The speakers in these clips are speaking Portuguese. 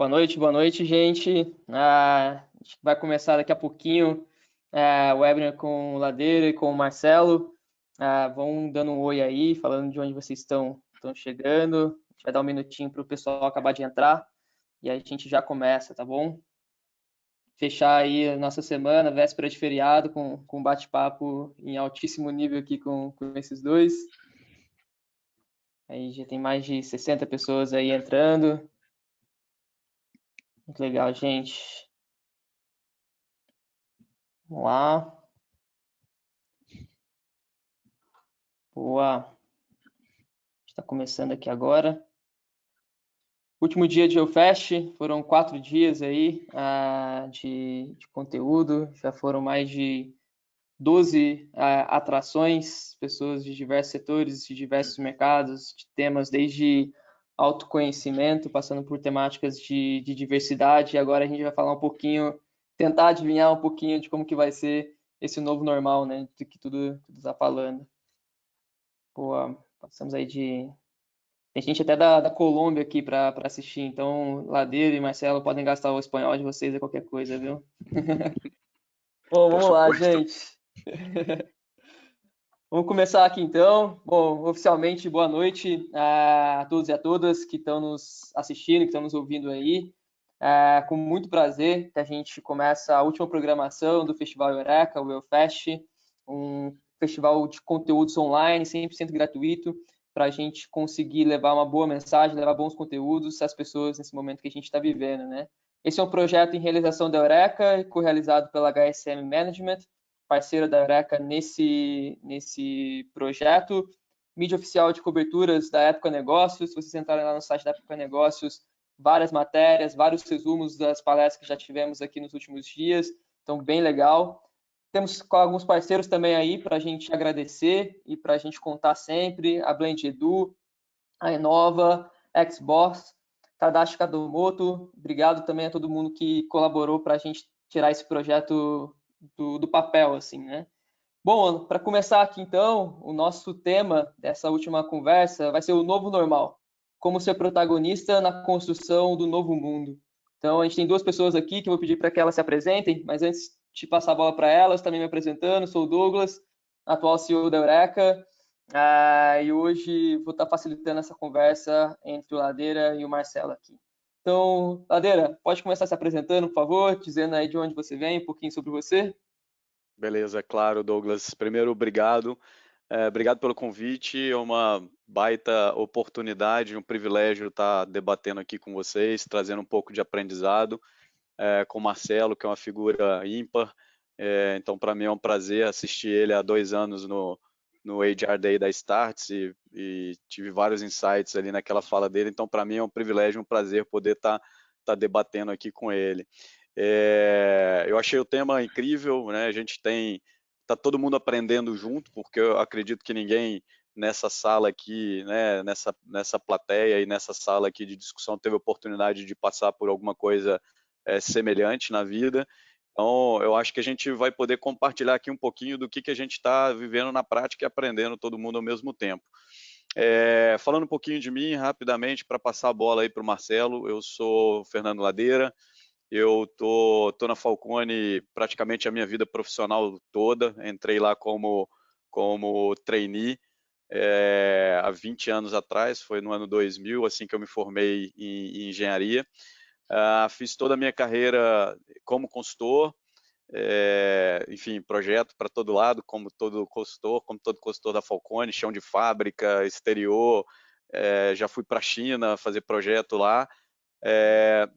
Boa noite, gente. A gente vai começar daqui a pouquinho o webinar com o Ladeira e com o Marcelo. Vão dando um oi aí, falando de onde vocês estão chegando. A gente vai dar um minutinho para o pessoal acabar de entrar e aí a gente já começa, tá bom? Fechar aí a nossa semana, véspera de feriado, com um bate-papo em altíssimo nível aqui com esses dois. Aí já tem mais de 60 pessoas aí entrando. Muito legal, gente. Vamos lá. Boa. Está começando aqui agora. Último dia de GeoFest, foram 4 dias aí de conteúdo, já foram mais de 12 atrações, pessoas de diversos setores, de diversos mercados, de temas desde autoconhecimento, passando por temáticas de diversidade, e agora a gente vai falar um pouquinho, tentar adivinhar um pouquinho de como que vai ser esse novo normal, né, do que tudo está falando. Boa, passamos aí de... Tem gente até da Colômbia aqui para assistir, então Ladeira e Marcelo podem gastar o espanhol de vocês a qualquer coisa, viu? Bom, Por vamos lá, supuesto. gente. Vamos começar aqui então. Bom, oficialmente, boa noite a todos e a todas que estão nos assistindo, que estão nos ouvindo aí. Com muito prazer que a gente começa a última programação do Festival Eureka, o EuFest, um festival de conteúdos online, 100% gratuito, para a gente conseguir levar uma boa mensagem, levar bons conteúdos às pessoas nesse momento que a gente está vivendo, né? Esse é um projeto em realização da Eureka, co-realizado pela HSM Management, parceira da Eureka nesse projeto. Mídia oficial de coberturas da Época Negócios. Se vocês entrarem lá no site da Época Negócios, várias matérias, vários resumos das palestras que já tivemos aqui nos últimos dias. Então, bem legal. Temos alguns parceiros também aí para a gente agradecer e para a gente contar sempre. A Blend Edu, a Enova, Xbox, Tadashi Kadomoto. Obrigado também a todo mundo que colaborou para a gente tirar esse projeto do papel, assim, né? Bom, para começar aqui então, o nosso tema dessa última conversa vai ser o novo normal, como ser protagonista na construção do novo mundo. Então, a gente tem duas pessoas aqui que eu vou pedir para que elas se apresentem, mas antes de passar a bola para elas, também me apresentando, sou o Douglas, atual CEO da Eureka, e hoje vou estar facilitando essa conversa entre o Ladeira e o Marcelo aqui. Então, Ladeira, pode começar se apresentando, por favor, dizendo aí de onde você vem, um pouquinho sobre você. Beleza, claro, Douglas. Primeiro, obrigado. Obrigado pelo convite. É uma baita oportunidade, um privilégio estar debatendo aqui com vocês, trazendo um pouco de aprendizado com o Marcelo, que é uma figura ímpar. Então, para mim é um prazer assistir ele há 2 anos no HR Day da Starts e tive vários insights ali naquela fala dele. Então, para mim é um privilégio, um prazer poder estar debatendo aqui com ele. Eu achei o tema incrível, né? A gente tá todo mundo aprendendo junto, porque eu acredito que ninguém nessa sala aqui, né, nessa plateia e nessa sala aqui de discussão teve a oportunidade de passar por alguma coisa semelhante na vida. Então, eu acho que a gente vai poder compartilhar aqui um pouquinho do que a gente está vivendo na prática e aprendendo todo mundo ao mesmo tempo. Falando um pouquinho de mim, rapidamente, para passar a bola aí para o Marcelo, eu sou Fernando Ladeira, eu tô na Falcone praticamente a minha vida profissional toda. Entrei lá como trainee há 20 anos atrás, foi no ano 2000, assim que eu me formei em engenharia. Fiz toda a minha carreira como consultor, enfim, projeto para todo lado, como todo consultor da Falcone, chão de fábrica, exterior, já fui para a China fazer projeto lá.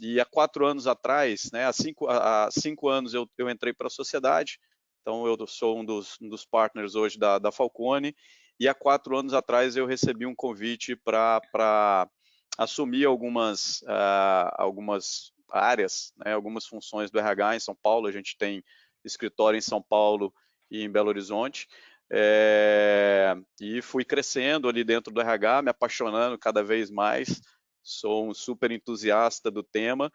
E há 4 anos atrás, né, há 5 anos eu entrei para a sociedade, então eu sou um dos partners hoje da Falcone, e há 4 anos atrás eu recebi um convite para assumir algumas áreas, né, algumas funções do RH em São Paulo. A gente tem escritório em São Paulo e em Belo Horizonte, e fui crescendo ali dentro do RH, me apaixonando cada vez mais. Sou um super entusiasta do tema.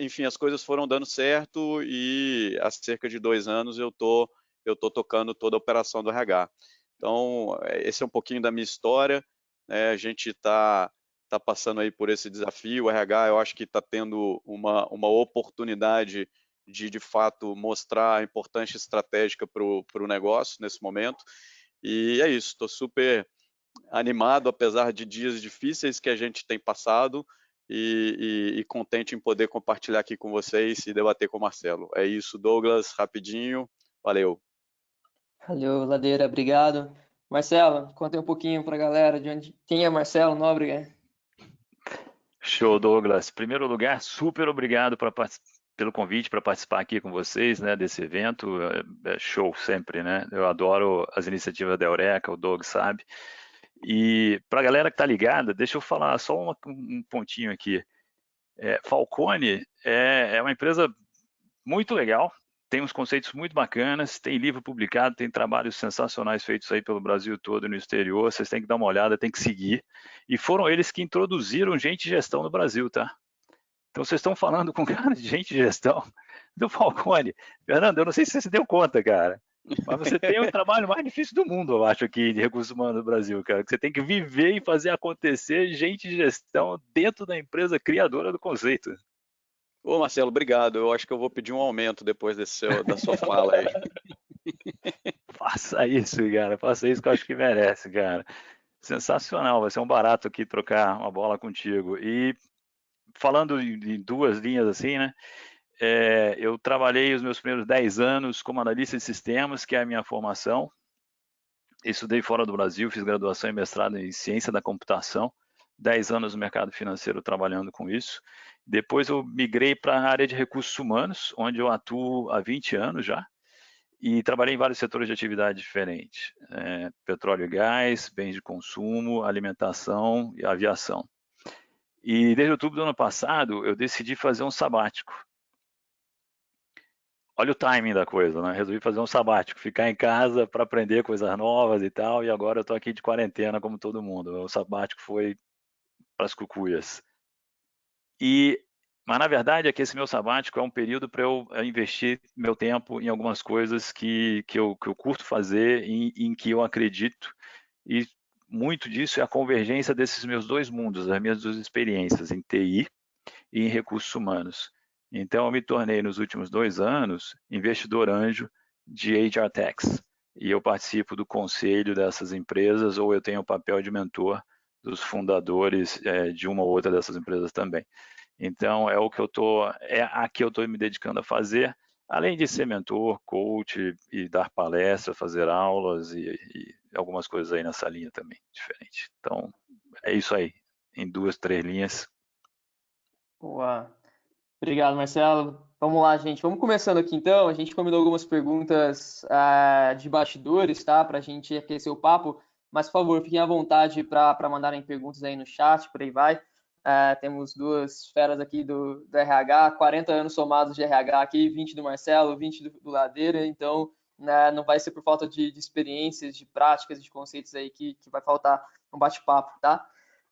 Enfim, as coisas foram dando certo e há cerca de 2 anos eu tô tocando toda a operação do RH. Então, esse é um pouquinho da minha história, né? A gente está está passando aí por esse desafio. O RH, eu acho que está tendo uma oportunidade de fato, mostrar a importância estratégica para o negócio nesse momento. E é isso, estou super animado, apesar de dias difíceis que a gente tem passado, e contente em poder compartilhar aqui com vocês e debater com o Marcelo. É isso, Douglas, rapidinho, valeu. Valeu, Ladeira, obrigado. Marcelo, conta aí um pouquinho para a galera de onde, quem é Marcelo Nóbrega. Show, Douglas. Em primeiro lugar, super obrigado pelo convite para participar aqui com vocês, né, desse evento. É show sempre, né? Eu adoro as iniciativas da Eureka, o Doug sabe. E para a galera que está ligada, deixa eu falar só um pontinho aqui. Falcone é uma empresa muito legal, tem uns conceitos muito bacanas, tem livro publicado, tem trabalhos sensacionais feitos aí pelo Brasil todo e no exterior, vocês têm que dar uma olhada, tem que seguir. E foram eles que introduziram gente de gestão no Brasil, tá? Então vocês estão falando com cara de gente de gestão do Falcone. Fernando, eu não sei se você se deu conta, cara, mas você tem o trabalho mais difícil do mundo, eu acho, aqui de recursos humanos do Brasil, cara, que você tem que viver e fazer acontecer gente de gestão dentro da empresa criadora do conceito. Ô, Marcelo, obrigado. Eu acho que eu vou pedir um aumento depois da sua fala aí. Faça isso, cara. Faça isso que eu acho que merece, cara. Sensacional. Vai ser um barato aqui trocar uma bola contigo. E falando em duas linhas assim, né? Eu trabalhei os meus primeiros 10 anos como analista de sistemas, que é a minha formação. Estudei fora do Brasil, fiz graduação e mestrado em ciência da computação. 10 anos no mercado financeiro trabalhando com isso. Depois eu migrei para a área de recursos humanos, onde eu atuo há 20 anos já. E trabalhei em vários setores de atividade diferentes. Petróleo e gás, bens de consumo, alimentação e aviação. E desde outubro do ano passado, eu decidi fazer um sabático. Olha o timing da coisa, né? Resolvi fazer um sabático, ficar em casa para aprender coisas novas e tal, e agora eu estou aqui de quarentena como todo mundo. O sabático foi para as cucuias. Mas na verdade é que esse meu sabático é um período para eu investir meu tempo em algumas coisas que eu curto fazer, em que eu acredito, e muito disso é a convergência desses meus dois mundos, das minhas duas experiências, em TI e em recursos humanos. Então eu me tornei nos últimos 2 anos investidor anjo de HR Techs, e eu participo do conselho dessas empresas, ou eu tenho o papel de mentor dos fundadores de uma ou outra dessas empresas também. Então é a que eu estou me dedicando a fazer, além de ser mentor, coach e dar palestras, fazer aulas e algumas coisas aí nessa linha também, diferente. Então é isso aí, em 2, 3 linhas. Boa. Obrigado, Marcelo. Vamos lá, gente. Vamos começando aqui então. A gente combinou algumas perguntas de bastidores, tá? Para a gente aquecer o papo. Mas, por favor, fiquem à vontade para mandarem perguntas aí no chat, por aí vai. Temos duas feras aqui do RH, 40 anos somados de RH aqui, 20 do Marcelo, 20 do Ladeira. Então, não vai ser por falta de experiências, de práticas, de conceitos aí que vai faltar um bate-papo, tá?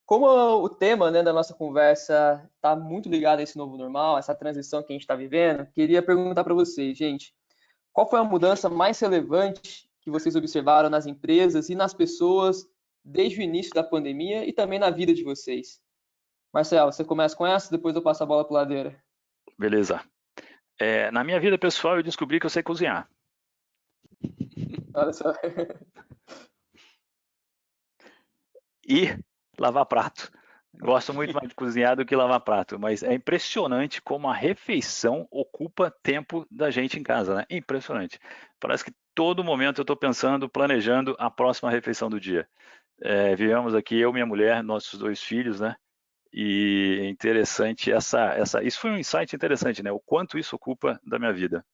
Como o tema, né, da nossa conversa está muito ligado a esse novo normal, essa transição que a gente está vivendo, queria perguntar para vocês, gente, qual foi a mudança mais relevante que vocês observaram nas empresas e nas pessoas desde o início da pandemia e também na vida de vocês? Marcelo, você começa com essa, depois eu passo a bola para o Ladeira. Beleza. Na minha vida pessoal, eu descobri que eu sei cozinhar. Olha só. E lavar prato. Gosto muito mais de cozinhar do que lavar prato, mas é impressionante como a refeição ocupa tempo da gente em casa, né? Impressionante. Parece que todo momento eu estou pensando, planejando a próxima refeição do dia. Vivemos aqui, eu, minha mulher, nossos 2 filhos, né? E é interessante isso foi um insight interessante, né? O quanto isso ocupa da minha vida.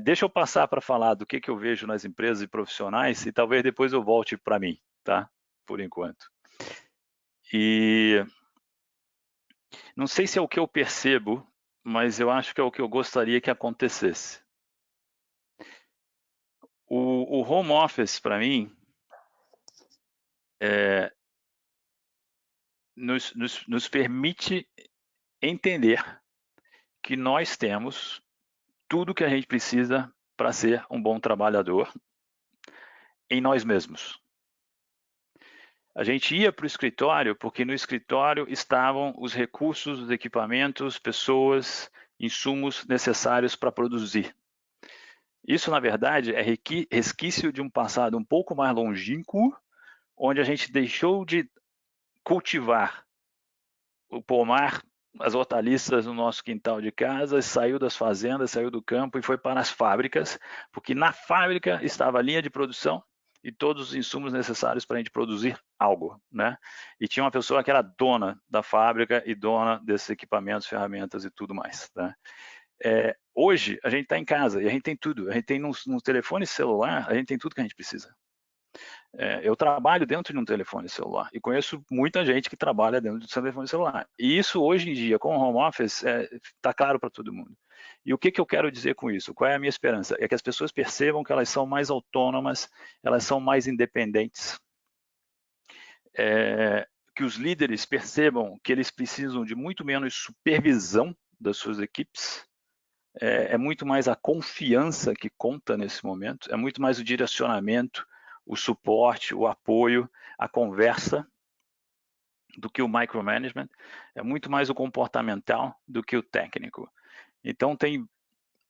Deixa eu passar para falar do que eu vejo nas empresas e profissionais e talvez depois eu volte para mim, tá? Por enquanto. E não sei se é o que eu percebo, mas eu acho que é o que eu gostaria que acontecesse. O home office, para mim, nos permite entender que nós temos tudo que a gente precisa para ser um bom trabalhador em nós mesmos. A gente ia para o escritório porque no escritório estavam os recursos, os equipamentos, pessoas, insumos necessários para produzir. Isso, na verdade, é resquício de um passado um pouco mais longínquo, onde a gente deixou de cultivar o pomar, as hortaliças no nosso quintal de casa, saiu das fazendas, saiu do campo e foi para as fábricas, porque na fábrica estava a linha de produção e todos os insumos necessários para a gente produzir algo, né? E tinha uma pessoa que era dona da fábrica e dona desses equipamentos, ferramentas e tudo mais, né? Hoje a gente está em casa e a gente tem tudo. A gente tem no telefone celular, a gente tem tudo que a gente precisa. Eu trabalho dentro de um telefone celular e conheço muita gente que trabalha dentro de um telefone celular. E isso hoje em dia, com o home office, está claro para todo mundo. E o que eu quero dizer com isso? Qual é a minha esperança? É que as pessoas percebam que elas são mais autônomas, elas são mais independentes, que os líderes percebam que eles precisam de muito menos supervisão das suas equipes, é muito mais a confiança que conta nesse momento, é muito mais o direcionamento, o suporte, o apoio, a conversa, do que o micromanagement, é muito mais o comportamental do que o técnico. Então tem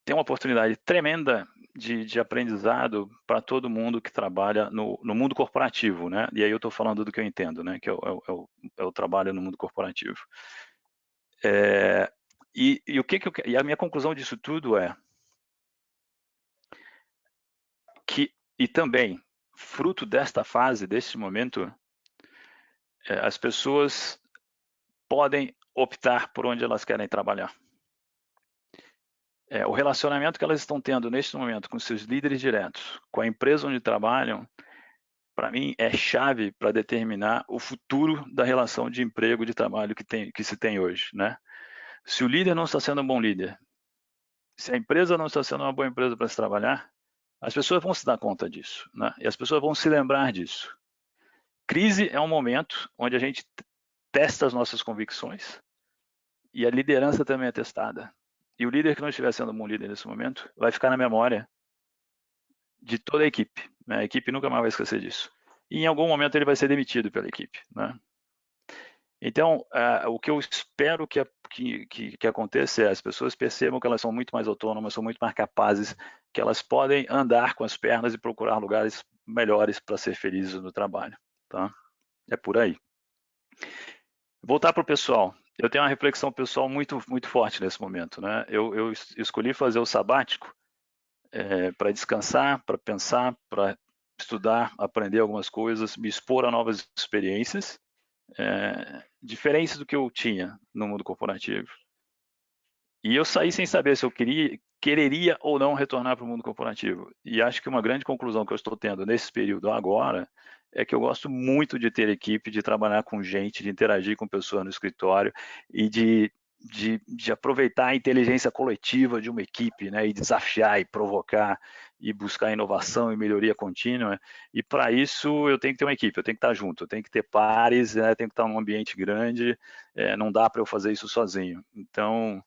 uma oportunidade tremenda de aprendizado para todo mundo que trabalha no mundo corporativo, né? E aí eu estou falando do que eu entendo, né? Que é o trabalho no mundo corporativo. E a minha conclusão disso tudo é que, e também, fruto desta fase, deste momento, as pessoas podem optar por onde elas querem trabalhar. O relacionamento que elas estão tendo neste momento com seus líderes diretos, com a empresa onde trabalham, para mim é chave para determinar o futuro da relação de emprego, de trabalho que se tem hoje, né? Se o líder não está sendo um bom líder, se a empresa não está sendo uma boa empresa para se trabalhar, as pessoas vão se dar conta disso, né? E as pessoas vão se lembrar disso. Crise é um momento onde a gente testa as nossas convicções e a liderança também é testada. E o líder que não estiver sendo um bom líder nesse momento vai ficar na memória de toda a equipe, né? A equipe nunca mais vai esquecer disso. E em algum momento ele vai ser demitido pela equipe, né? Então, o que eu espero que aconteça é as pessoas percebam que elas são muito mais autônomas, são muito mais capazes, que elas podem andar com as pernas e procurar lugares melhores para ser felizes no trabalho, tá? É por aí. Voltar para o pessoal. Eu tenho uma reflexão pessoal muito, muito forte nesse momento, né? Eu escolhi fazer o sabático para descansar, para pensar, para estudar, aprender algumas coisas, me expor a novas experiências, diferentes do que eu tinha no mundo corporativo. E eu saí sem saber se eu quereria ou não retornar para o mundo corporativo. E acho que uma grande conclusão que eu estou tendo nesse período agora é que eu gosto muito de ter equipe, de trabalhar com gente, de interagir com pessoas no escritório e de aproveitar a inteligência coletiva de uma equipe, né, e desafiar e provocar e buscar inovação e melhoria contínua. E para isso eu tenho que ter uma equipe, eu tenho que estar junto, eu tenho que ter pares, né, tenho que estar num ambiente grande, não dá para eu fazer isso sozinho. Então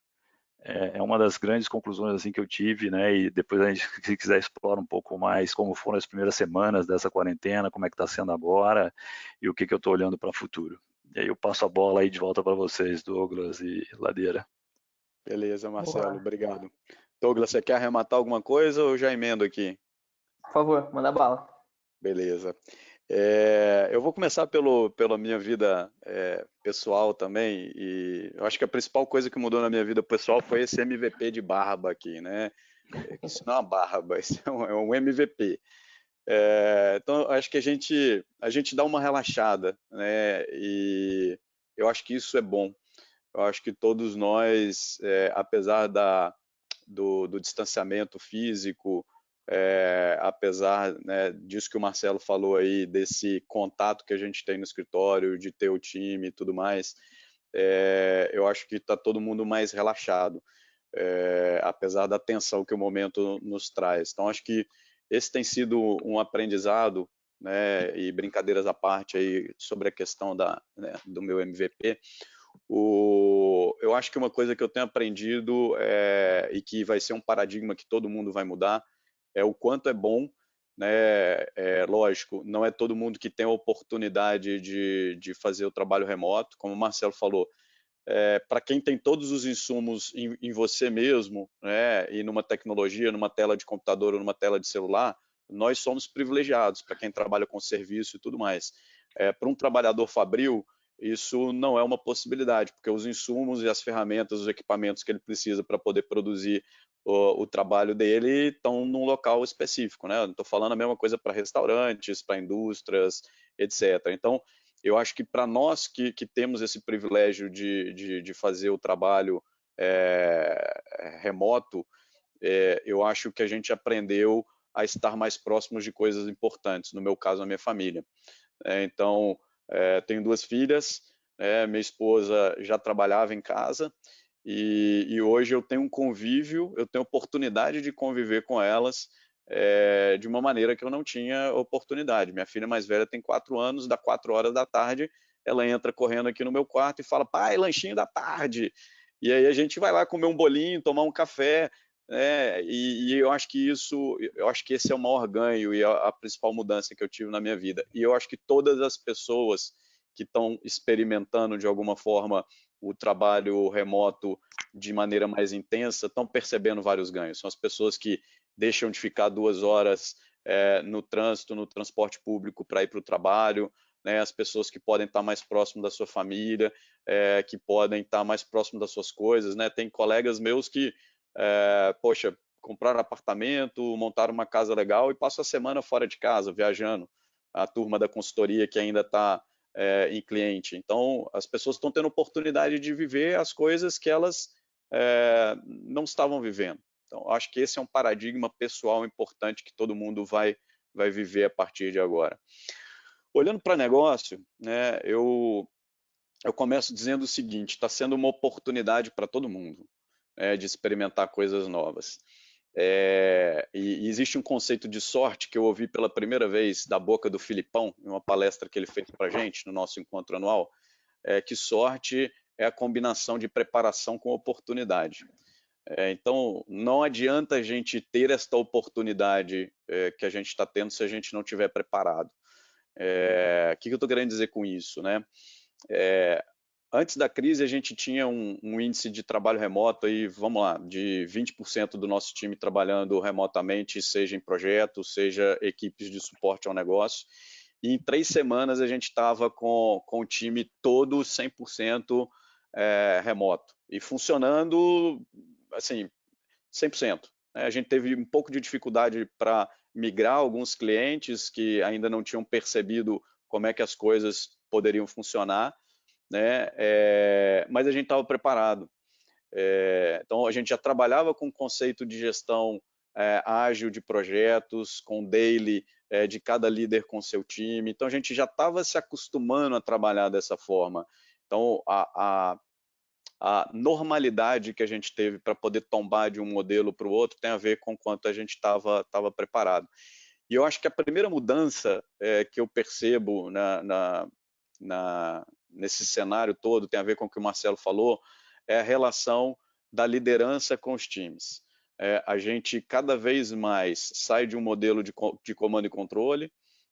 é uma das grandes conclusões assim que eu tive, né? E depois a gente, se quiser, explora um pouco mais como foram as primeiras semanas dessa quarentena, como é que está sendo agora e o que eu estou olhando para o futuro. E aí eu passo a bola aí de volta para vocês, Douglas e Ladeira. Beleza, Marcelo, obrigado. Douglas, você quer arrematar alguma coisa ou eu já emendo aqui? Por favor, manda bala. Beleza. Eu vou começar pela minha vida pessoal também, e eu acho que a principal coisa que mudou na minha vida pessoal foi esse MVP de barba aqui, né? Isso não é uma barba, isso é um MVP. Então, acho que a gente dá uma relaxada, né? E eu acho que isso é bom. Eu acho que todos nós, apesar do distanciamento físico, apesar, né, disso que o Marcelo falou aí, desse contato que a gente tem no escritório, de ter o time e tudo mais, eu acho que está todo mundo mais relaxado, apesar da tensão que o momento nos traz. Então, acho que esse tem sido um aprendizado, né, e brincadeiras à parte aí sobre a questão né, do meu MVP. Eu acho que uma coisa que eu tenho aprendido e que vai ser um paradigma que todo mundo vai mudar é o quanto é bom né? Lógico, não é todo mundo que tem a oportunidade de fazer o trabalho remoto, como o Marcelo falou. Para quem tem todos os insumos em você mesmo, né, e numa tecnologia, numa tela de computador ou numa tela de celular, nós somos privilegiados, para quem trabalha com serviço e tudo mais. Para um trabalhador fabril, isso não é uma possibilidade, porque os insumos e as ferramentas, os equipamentos que ele precisa para poder produzir o trabalho dele estão num local específico, né? Estou falando a mesma coisa para restaurantes, para indústrias, etc. Então, eu acho que para nós que temos esse privilégio de fazer o trabalho remoto, eu acho que a gente aprendeu a estar mais próximos de coisas importantes, no meu caso, a minha família. Então, tenho 2 filhas, minha esposa já trabalhava em casa, e hoje eu tenho um convívio, eu tenho oportunidade de conviver com elas de uma maneira que eu não tinha oportunidade. Minha filha mais velha tem 4 anos, dá 4 horas da tarde, ela entra correndo aqui no meu quarto e fala, pai, lanchinho da tarde. E aí a gente vai lá comer um bolinho, tomar um café, e eu acho que esse é o maior ganho e a principal mudança que eu tive na minha vida. E eu acho que todas as pessoas que estão experimentando de alguma forma o trabalho remoto de maneira mais intensa estão percebendo vários ganhos. São as pessoas que deixam de ficar 2 horas no trânsito, no transporte público para ir para o trabalho, né? As pessoas que podem estar mais próximo da sua família, que podem estar mais próximo das suas coisas, né? Tem colegas meus que, poxa, compraram apartamento, montaram uma casa legal e passam a semana fora de casa, viajando. A turma da consultoria que ainda está em cliente. Então, as pessoas estão tendo oportunidade de viver as coisas que elas não estavam vivendo. Então, acho que esse é um paradigma pessoal importante que todo mundo vai viver a partir de agora. Olhando para negócio, né, eu começo dizendo o seguinte, está sendo uma oportunidade para todo mundo de experimentar coisas novas. E existe um conceito de sorte que eu ouvi pela primeira vez da boca do Filipão, em uma palestra que ele fez para a gente no nosso encontro anual, que sorte é a combinação de preparação com oportunidade. Então, não adianta a gente ter esta oportunidade que a gente está tendo se a gente não estiver preparado. O que eu estou querendo dizer com isso, né? Antes da crise, a gente tinha um índice de trabalho remoto aí, vamos lá, de 20% do nosso time trabalhando remotamente, seja em projetos, seja equipes de suporte ao negócio. E em 3 semanas a gente estava com o time todo 100% remoto e funcionando assim 100%. A gente teve um pouco de dificuldade para migrar alguns clientes que ainda não tinham percebido como é que as coisas poderiam funcionar, né? Mas a gente estava preparado. Então, a gente já trabalhava com o conceito de gestão ágil de projetos, com daily de cada líder com seu time. Então, a gente já estava se acostumando a trabalhar dessa forma. Então, a normalidade que a gente teve para poder tombar de um modelo para o outro tem a ver com o quanto a gente estava preparado. E eu acho que a primeira mudança que eu percebo nesse cenário todo tem a ver com o que o Marcelo falou, é a relação da liderança com os times. A gente cada vez mais sai de um modelo de comando e controle,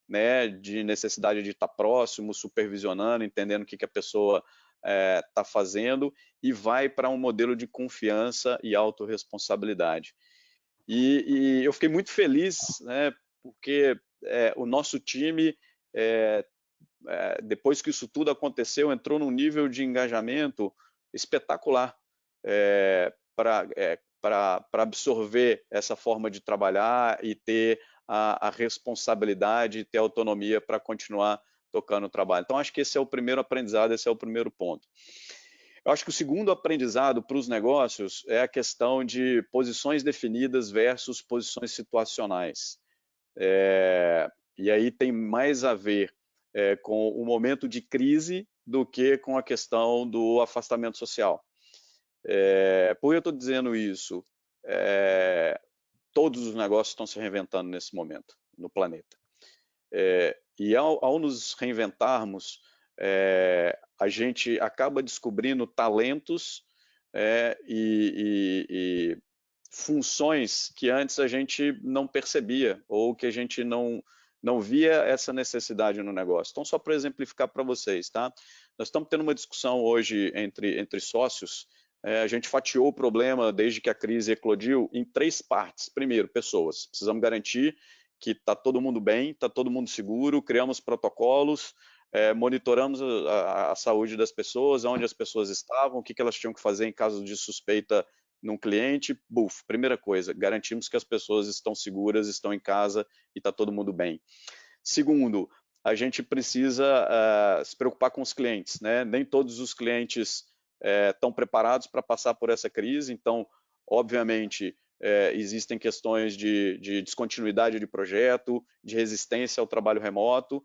né, de necessidade de estar próximo, supervisionando, entendendo o que a pessoa está fazendo, e vai para um modelo de confiança e autorresponsabilidade. E eu fiquei muito feliz, né, porque o nosso time, depois que isso tudo aconteceu, entrou num nível de engajamento espetacular para absorver essa forma de trabalhar e ter a responsabilidade e ter autonomia para continuar tocando o trabalho. Então, acho que esse é o primeiro aprendizado, esse é o primeiro ponto. Eu acho que o segundo aprendizado para os negócios é a questão de posições definidas versus posições situacionais. E aí tem mais a ver com o momento de crise do que com a questão do afastamento social. Por que eu estou dizendo isso? Todos os negócios estão se reinventando nesse momento no planeta. E ao nos reinventarmos, a gente acaba descobrindo talentos e funções que antes a gente não percebia ou que a gente não via essa necessidade no negócio. Então, só para exemplificar para vocês, tá? Nós estamos tendo uma discussão hoje entre sócios. A gente fatiou o problema desde que a crise eclodiu em 3 partes. Primeiro, pessoas. Precisamos garantir que está todo mundo bem, está todo mundo seguro, criamos protocolos, monitoramos a saúde das pessoas, onde as pessoas estavam, o que elas tinham que fazer em caso de suspeita num cliente. Primeira coisa, garantimos que as pessoas estão seguras, estão em casa e está todo mundo bem. Segundo, a gente precisa se preocupar com os clientes, né? Nem todos os clientes estão preparados para passar por essa crise, então, obviamente, existem questões de descontinuidade de projeto, de resistência ao trabalho remoto,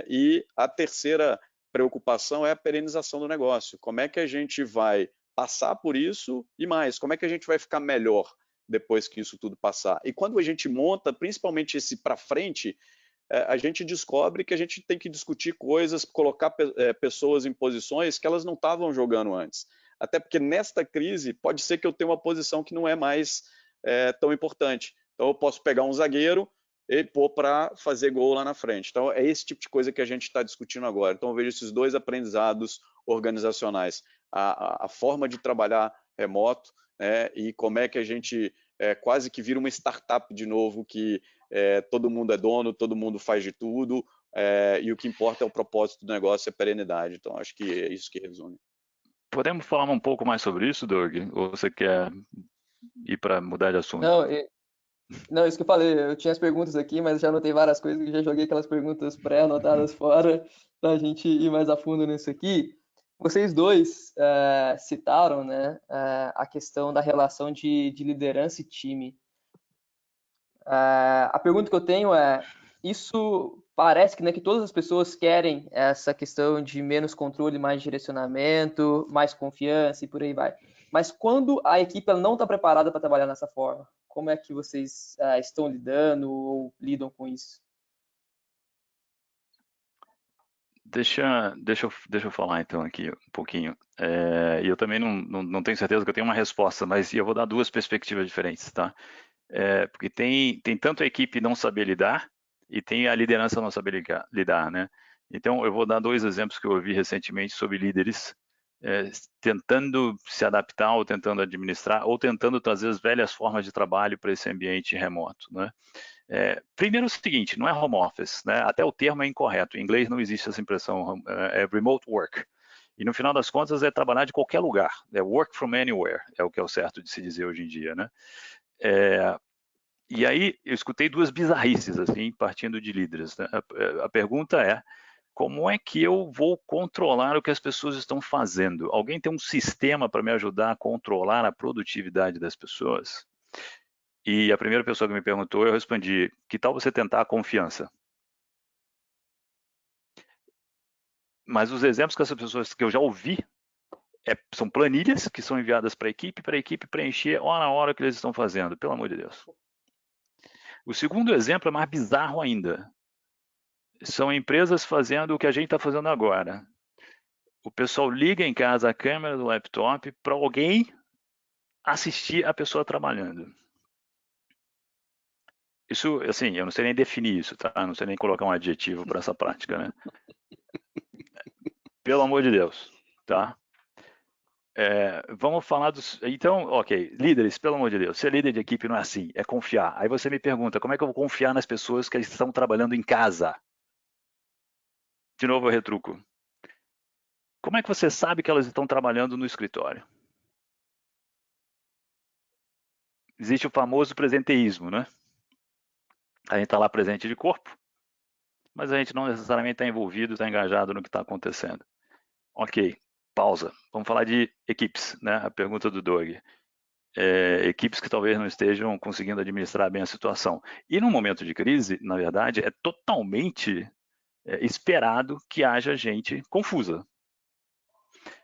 e a terceira preocupação é a perenização do negócio. Como é que a gente vai passar por isso e mais, como é que a gente vai ficar melhor depois que isso tudo passar? E quando a gente monta, principalmente esse para frente, a gente descobre que a gente tem que discutir coisas, colocar pessoas em posições que elas não estavam jogando antes. Até porque nesta crise pode ser que eu tenha uma posição que não é mais tão importante. Então eu posso pegar um zagueiro e pôr para fazer gol lá na frente. Então é esse tipo de coisa que a gente está discutindo agora. Então eu vejo esses 2 aprendizados organizacionais. A forma de trabalhar remoto, né, e como é que a gente quase que vira uma startup de novo, que todo mundo é dono, todo mundo faz de tudo, e o que importa é o propósito do negócio, é a perenidade. Então, acho que é isso que resume. Podemos falar um pouco mais sobre isso, Doug? Ou você quer ir para mudar de assunto? Não, isso que eu falei, eu tinha as perguntas aqui, mas já anotei várias coisas, já joguei aquelas perguntas pré-anotadas fora, para a gente ir mais a fundo nisso aqui. Vocês dois citaram, né, a questão da relação de liderança e time. A pergunta que eu tenho é, isso parece que, né, que todas as pessoas querem essa questão de menos controle, mais direcionamento, mais confiança e por aí vai. Mas quando a equipe ela não está preparada para trabalhar dessa forma, como é que vocês estão lidando ou lidam com isso? Deixa eu falar então aqui um pouquinho. E eu também não tenho certeza que eu tenho uma resposta, mas eu vou dar 2 perspectivas diferentes, tá? Porque tem tanto a equipe não saber lidar e tem a liderança não saber lidar, né? Então eu vou dar 2 exemplos que eu ouvi recentemente sobre líderes tentando se adaptar ou tentando administrar ou tentando trazer as velhas formas de trabalho para esse ambiente remoto, né? Primeiro é o seguinte, não é home office, né? Até o termo é incorreto. Em inglês não existe essa impressão, é remote work. E no final das contas é trabalhar de qualquer lugar, é work from anywhere, é o que é o certo de se dizer hoje em dia, né? E aí eu escutei 2 bizarrices, assim, partindo de líderes, né? A pergunta é, como é que eu vou controlar o que as pessoas estão fazendo? Alguém tem um sistema para me ajudar a controlar a produtividade das pessoas? E a primeira pessoa que me perguntou, eu respondi, que tal você tentar a confiança? Mas os exemplos que essas pessoas que eu já ouvi são planilhas que são enviadas para a equipe preencher hora a hora o que eles estão fazendo, pelo amor de Deus. O segundo exemplo é mais bizarro ainda. São empresas fazendo o que a gente está fazendo agora. O pessoal liga em casa a câmera do laptop para alguém assistir a pessoa trabalhando. Isso, assim, eu não sei nem definir isso, tá? Eu não sei nem colocar um adjetivo para essa prática, né? Pelo amor de Deus, tá? Vamos falar dos... Então, ok, líderes, pelo amor de Deus, ser líder de equipe não é assim, é confiar. Aí você me pergunta, como é que eu vou confiar nas pessoas que estão trabalhando em casa? De novo eu retruco. Como é que você sabe que elas estão trabalhando no escritório? Existe o famoso presenteísmo, né? A gente está lá presente de corpo, mas a gente não necessariamente está envolvido, está engajado no que está acontecendo. Ok, pausa. Vamos falar de equipes, né? A pergunta do Doug. Equipes que talvez não estejam conseguindo administrar bem a situação. E num momento de crise, na verdade, é totalmente esperado que haja gente confusa.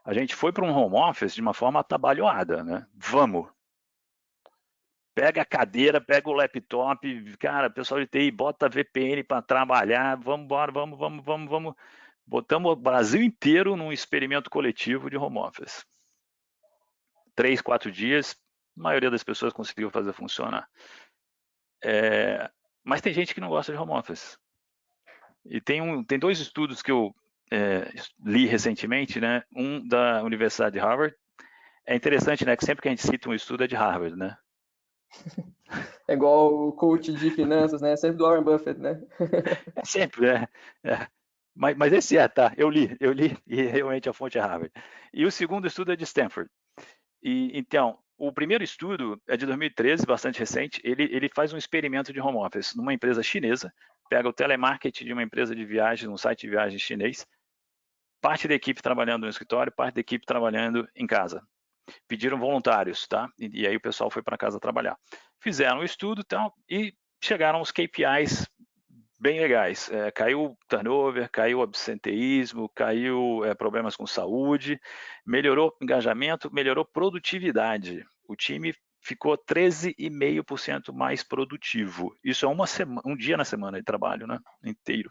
A gente foi para um home office de uma forma atabalhoada, né? Vamos. Pega a cadeira, pega o laptop, cara, pessoal de TI, bota VPN para trabalhar, vamos embora, vamos. Botamos o Brasil inteiro num experimento coletivo de home office. 3, 4 dias, A maioria das pessoas conseguiu fazer funcionar. Mas tem gente que não gosta de home office. E tem dois estudos que eu li recentemente, né? Um da Universidade de Harvard. É interessante, né? Que sempre que a gente cita um estudo é de Harvard, né? É igual o coach de finanças, né? Sempre do Warren Buffett, né? É sempre, né? É. Mas esse tá. Eu li e realmente a fonte é Harvard. E o segundo estudo é de Stanford. Então, o primeiro estudo é de 2013, bastante recente. Ele faz um experimento de home office numa empresa chinesa, pega o telemarketing de uma empresa de viagens, um site de viagens chinês, parte da equipe trabalhando no escritório, parte da equipe trabalhando em casa. Pediram voluntários, tá? E aí o pessoal foi para casa trabalhar. Fizeram o estudo e chegaram aos KPIs bem legais. Caiu turnover, caiu absenteísmo, caiu problemas com saúde, melhorou engajamento, melhorou produtividade. O time ficou 13,5% mais produtivo. Isso é um dia na semana de trabalho, né? Inteiro.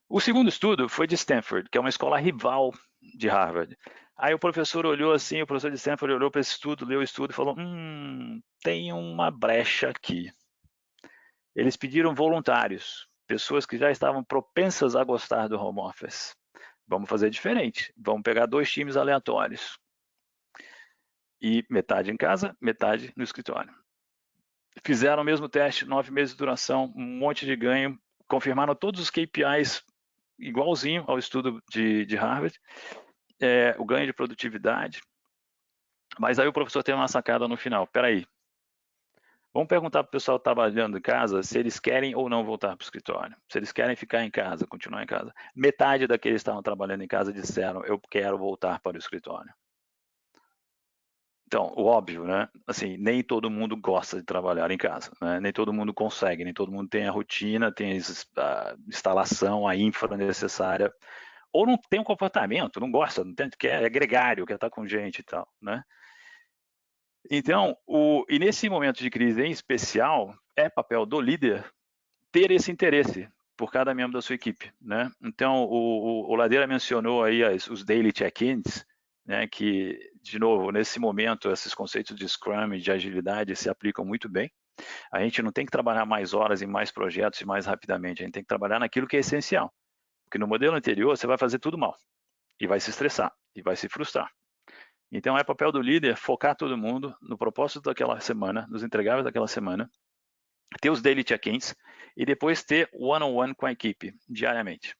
O segundo estudo foi de Stanford, que é uma escola rival de Harvard. Aí o professor olhou assim, o professor de Stanford olhou para esse estudo, leu o estudo e falou: tem uma brecha aqui. Eles pediram voluntários, pessoas que já estavam propensas a gostar do home office. Vamos fazer diferente. Vamos pegar 2 times aleatórios. E metade em casa, metade no escritório. Fizeram o mesmo teste, 9 meses de duração, um monte de ganho, confirmaram todos os KPIs igualzinho ao estudo de Harvard, o ganho de produtividade. Mas aí o professor tem uma sacada no final. Peraí, vamos perguntar para o pessoal trabalhando em casa se eles querem ou não voltar para o escritório. Se eles querem ficar em casa, continuar em casa. Metade daqueles que estavam trabalhando em casa disseram: eu quero voltar para o escritório. Então, o óbvio, né? Assim, nem todo mundo gosta de trabalhar em casa, né? Nem todo mundo consegue, nem todo mundo tem a rotina, tem a instalação, a infra necessária, ou não tem um comportamento, não gosta, não tem, quer, é gregário, quer estar com gente e tal, né? Então, e nesse momento de crise em especial, é papel do líder ter esse interesse por cada membro da sua equipe, né? Então, o Ladeira mencionou aí os daily check-ins, né? Que, de novo, nesse momento, esses conceitos de Scrum e de agilidade se aplicam muito bem. A gente não tem que trabalhar mais horas em mais projetos e mais rapidamente, a gente tem que trabalhar naquilo que é essencial. Porque no modelo anterior, você vai fazer tudo mal, e vai se estressar, e vai se frustrar. Então, é papel do líder focar todo mundo no propósito daquela semana, nos entregáveis daquela semana, ter os daily check-ins e depois ter one-on-one com a equipe, diariamente.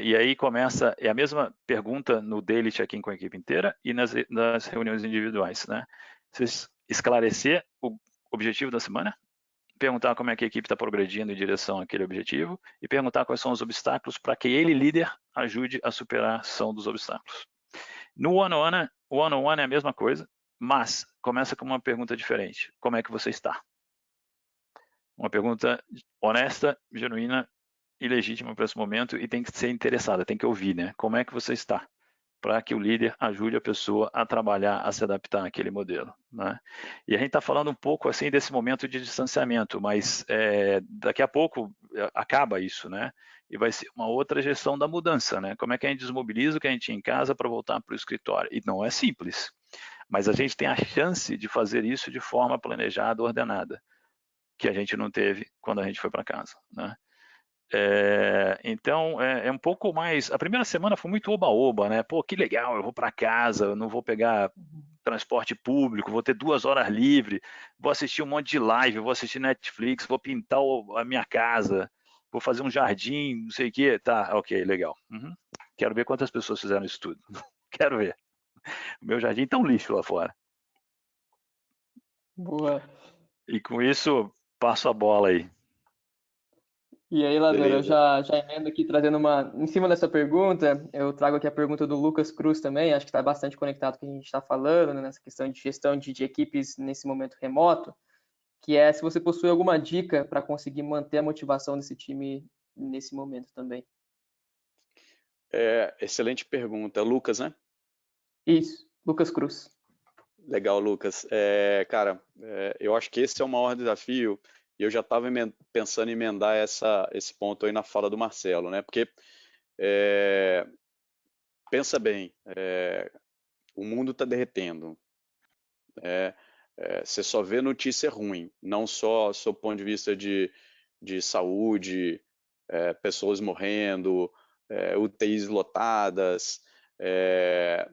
E aí começa, é a mesma pergunta no daily check-in com a equipe inteira e nas reuniões individuais, né? Você esclarecer o objetivo da semana, perguntar como é que a equipe está progredindo em direção àquele objetivo e perguntar quais são os obstáculos para que ele, líder, ajude a superação dos obstáculos. No one-on-one é a mesma coisa, mas começa com uma pergunta diferente. Como é que você está? Uma pergunta honesta, genuína e legítima para esse momento e tem que ser interessada, tem que ouvir, né? Como é que você está? Para que o líder ajude a pessoa a trabalhar, a se adaptar àquele modelo, né? E a gente está falando um pouco assim desse momento de distanciamento, mas daqui a pouco acaba isso, né? E vai ser uma outra gestão da mudança, né? Como é que a gente desmobiliza o que a gente tinha em casa para voltar para o escritório? E não é simples, mas a gente tem a chance de fazer isso de forma planejada, ordenada, que a gente não teve quando a gente foi para casa, né? Então, é um pouco mais. A primeira semana foi muito oba-oba, né? Pô, que legal, eu vou para casa, eu não vou pegar transporte público, vou ter 2 horas livre, vou assistir um monte de live, vou assistir Netflix, vou pintar a minha casa, vou fazer um jardim, não sei o quê. Tá, ok, legal. Uhum. Quero ver quantas pessoas fizeram isso tudo. Quero ver. O meu jardim tá um lixo lá fora. Boa. E com isso, passo a bola aí. E aí, Ladeira, eu Beleza. já emendo aqui trazendo em cima dessa pergunta, eu trago aqui a pergunta do Lucas Cruz também, acho que está bastante conectado com o que a gente está falando, né, nessa questão de gestão de equipes nesse momento remoto, que é se você possui alguma dica para conseguir manter a motivação desse time nesse momento também. Excelente pergunta. Lucas, né? Isso, Lucas Cruz. Legal, Lucas. Cara, eu acho que esse é o maior desafio e eu já estava pensando em emendar esse ponto aí na fala do Marcelo, né? Porque pensa bem, o mundo está derretendo, Você só vê notícia ruim, não só do ponto de vista de saúde, pessoas morrendo, UTIs lotadas,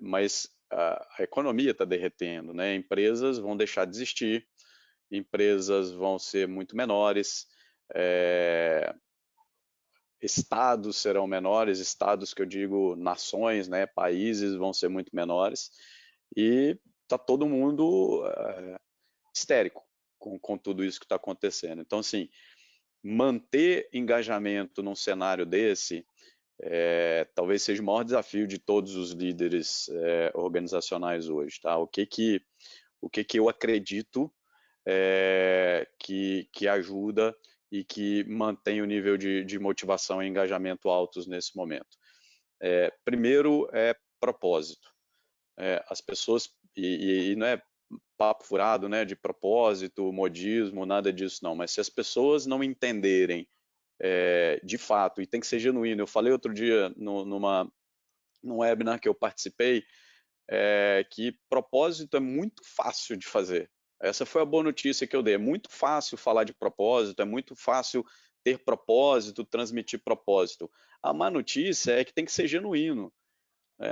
mas a economia está derretendo, né? Empresas vão deixar de existir, empresas vão ser muito menores, estados serão menores, estados que eu digo nações, né? Países vão ser muito menores, e está todo mundo histérico com tudo isso que está acontecendo. Então, assim, manter engajamento num cenário desse talvez seja o maior desafio de todos os líderes organizacionais hoje, tá? O que eu acredito que ajuda e que mantém o nível de motivação e engajamento altos nesse momento. Primeiro é propósito. As pessoas, e não é papo furado, né, de propósito, modismo, nada disso não, mas se as pessoas não entenderem de fato, e tem que ser genuíno, eu falei outro dia num webinar que eu participei, que propósito é muito fácil de fazer. Essa foi a boa notícia que eu dei, é muito fácil falar de propósito, é muito fácil ter propósito, transmitir propósito. A má notícia é que tem que ser genuíno.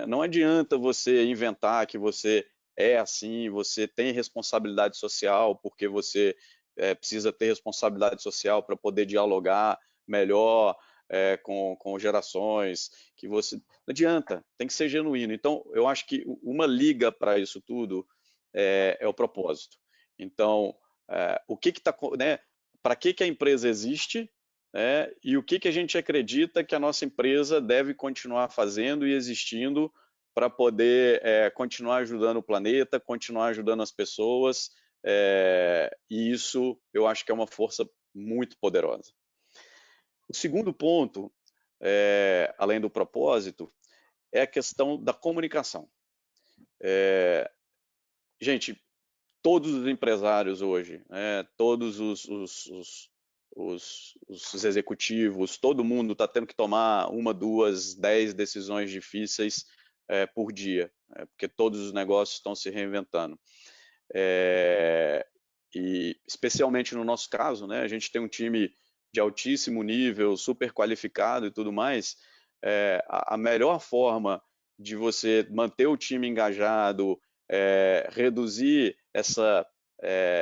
Não adianta você inventar que você é assim, você tem responsabilidade social, porque você precisa ter responsabilidade social para poder dialogar melhor com gerações, que você... Não adianta, tem que ser genuíno. Então, eu acho que uma liga para isso tudo é o propósito. Então, o que está... né, para que a empresa existe? E o que a gente acredita que a nossa empresa deve continuar fazendo e existindo para poder continuar ajudando o planeta, continuar ajudando as pessoas, e isso eu acho que é uma força muito poderosa. O segundo ponto, além do propósito, é a questão da comunicação. Gente, todos os empresários hoje, todos os executivos, todo mundo está tendo que tomar 1, 2, 10 decisões difíceis por dia, porque todos os negócios estão se reinventando. E especialmente no nosso caso, né, a gente tem um time de altíssimo nível, super qualificado e tudo mais, a melhor forma de você manter o time engajado, reduzir essa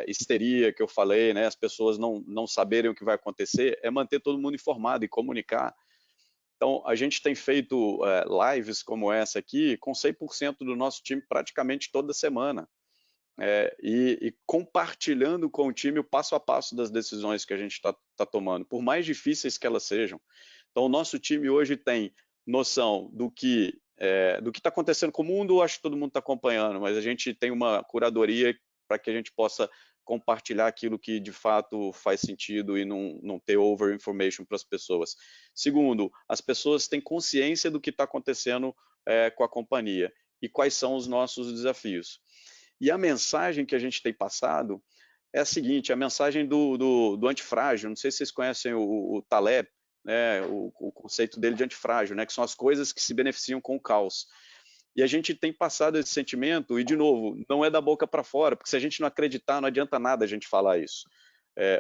histeria que eu falei, né, as pessoas não saberem o que vai acontecer, é manter todo mundo informado e comunicar. Então, a gente tem feito lives como essa aqui com 100% do nosso time praticamente toda semana. E compartilhando com o time o passo a passo das decisões que a gente está tomando, por mais difíceis que elas sejam. Então, o nosso time hoje tem noção do que está acontecendo com o mundo, acho que todo mundo está acompanhando, mas a gente tem uma curadoria para que a gente possa compartilhar aquilo que de fato faz sentido e não ter over-information para as pessoas. Segundo, as pessoas têm consciência do que está acontecendo com a companhia e quais são os nossos desafios. E a mensagem que a gente tem passado é a seguinte, a mensagem do antifrágil, não sei se vocês conhecem o Taleb, né, o conceito dele de antifrágil, né, que são as coisas que se beneficiam com o caos. E a gente tem passado esse sentimento, e de novo, não é da boca para fora, porque se a gente não acreditar, não adianta nada a gente falar isso.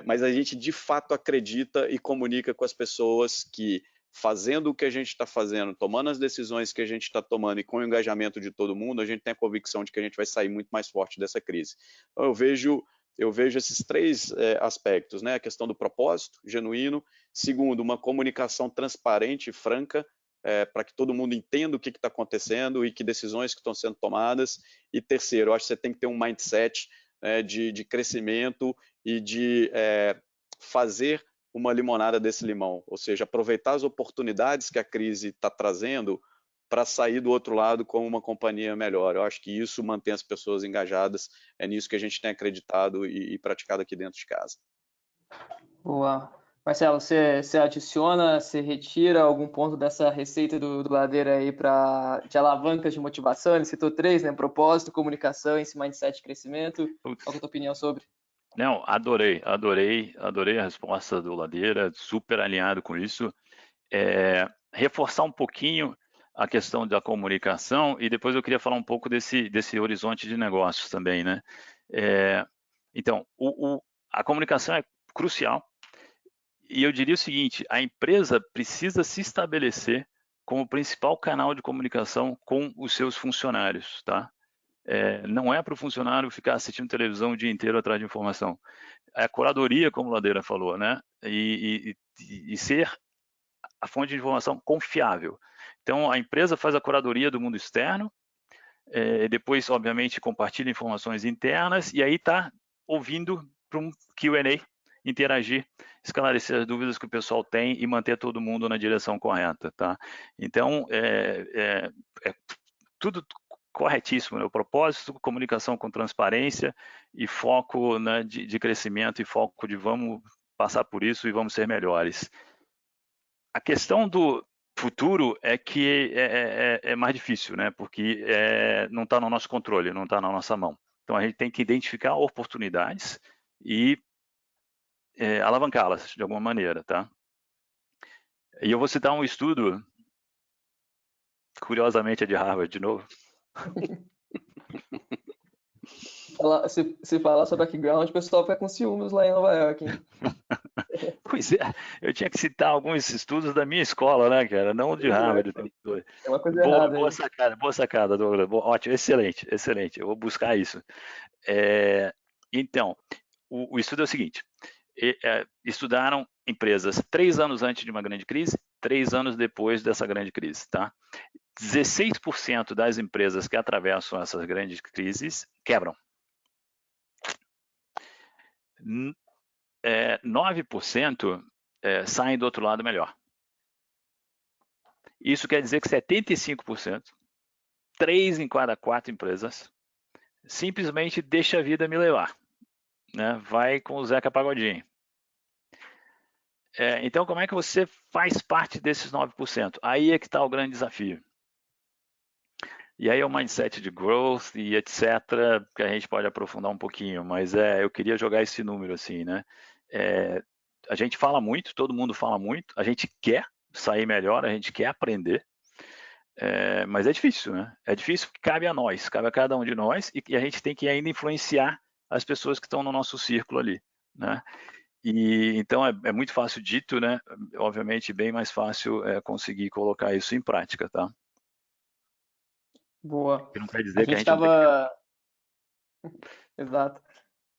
Mas a gente de fato acredita e comunica com as pessoas que, fazendo o que a gente está fazendo, tomando as decisões que a gente está tomando e com o engajamento de todo mundo, a gente tem a convicção de que a gente vai sair muito mais forte dessa crise. Então eu vejo esses três aspectos, né? A questão do propósito genuíno, segundo, uma comunicação transparente e franca, para que todo mundo entenda o que está acontecendo e que decisões que estão sendo tomadas, e terceiro, eu acho que você tem que ter um mindset de crescimento e de fazer uma limonada desse limão, ou seja, aproveitar as oportunidades que a crise está trazendo para sair do outro lado como uma companhia melhor. Eu acho que isso mantém as pessoas engajadas, é nisso que a gente tem acreditado e praticado aqui dentro de casa. Boa. Marcelo, você adiciona, você retira algum ponto dessa receita do Ladeira aí de alavancas de motivação? Ele citou 3, né? Propósito, comunicação, esse mindset de crescimento. Qual é a tua opinião sobre? Não, adorei a resposta do Ladeira, super alinhado com isso. Reforçar um pouquinho a questão da comunicação e depois eu queria falar um pouco desse horizonte de negócios também, né? Então, a comunicação é crucial. E eu diria o seguinte, a empresa precisa se estabelecer como principal canal de comunicação com os seus funcionários, tá? Não é para o funcionário ficar assistindo televisão o dia inteiro atrás de informação. É a curadoria, como o Ladeira falou, né? E ser a fonte de informação confiável. Então, a empresa faz a curadoria do mundo externo, depois, obviamente, compartilha informações internas e aí está ouvindo para um Q&A, interagir, esclarecer as dúvidas que o pessoal tem e manter todo mundo na direção correta, tá? Então, tudo corretíssimo, né? O propósito, comunicação com transparência e foco, né, de crescimento e foco de vamos passar por isso e vamos ser melhores. A questão do futuro é que é mais difícil, né? Porque não está no nosso controle, não está na nossa mão. Então a gente tem que identificar oportunidades e alavancá-las de alguma maneira, tá? E eu vou citar um estudo, curiosamente é de Harvard de novo. Se falar sobre background, o pessoal fica com ciúmes lá em Nova York, hein? Pois é, eu tinha que citar alguns estudos da minha escola, né, cara? Não de Harvard. É uma coisa errada aí. Boa sacada, Douglas. Ótimo, excelente, excelente. Eu vou buscar isso. Então, o estudo é o seguinte: estudaram empresas 3 anos antes de uma grande crise, 3 anos depois dessa grande crise, tá? 16% das empresas que atravessam essas grandes crises quebram. 9% saem do outro lado melhor. Isso quer dizer que 75%, 3 em cada 4 empresas, simplesmente deixa a vida me levar, né? Vai com o Zeca Pagodinho. Então, como é que você faz parte desses 9%? Aí é que está o grande desafio. E aí é o mindset de growth e etc, que a gente pode aprofundar um pouquinho, mas eu queria jogar esse número assim, né? A gente fala muito, todo mundo fala muito, a gente quer sair melhor, a gente quer aprender, mas é difícil, né? É difícil porque cabe a nós, cabe a cada um de nós e a gente tem que ainda influenciar as pessoas que estão no nosso círculo ali, né? E então é muito fácil dito, né? Obviamente bem mais fácil conseguir colocar isso em prática, tá? Boa. Que não quer dizer A que a gente gente não tem estava... Exato.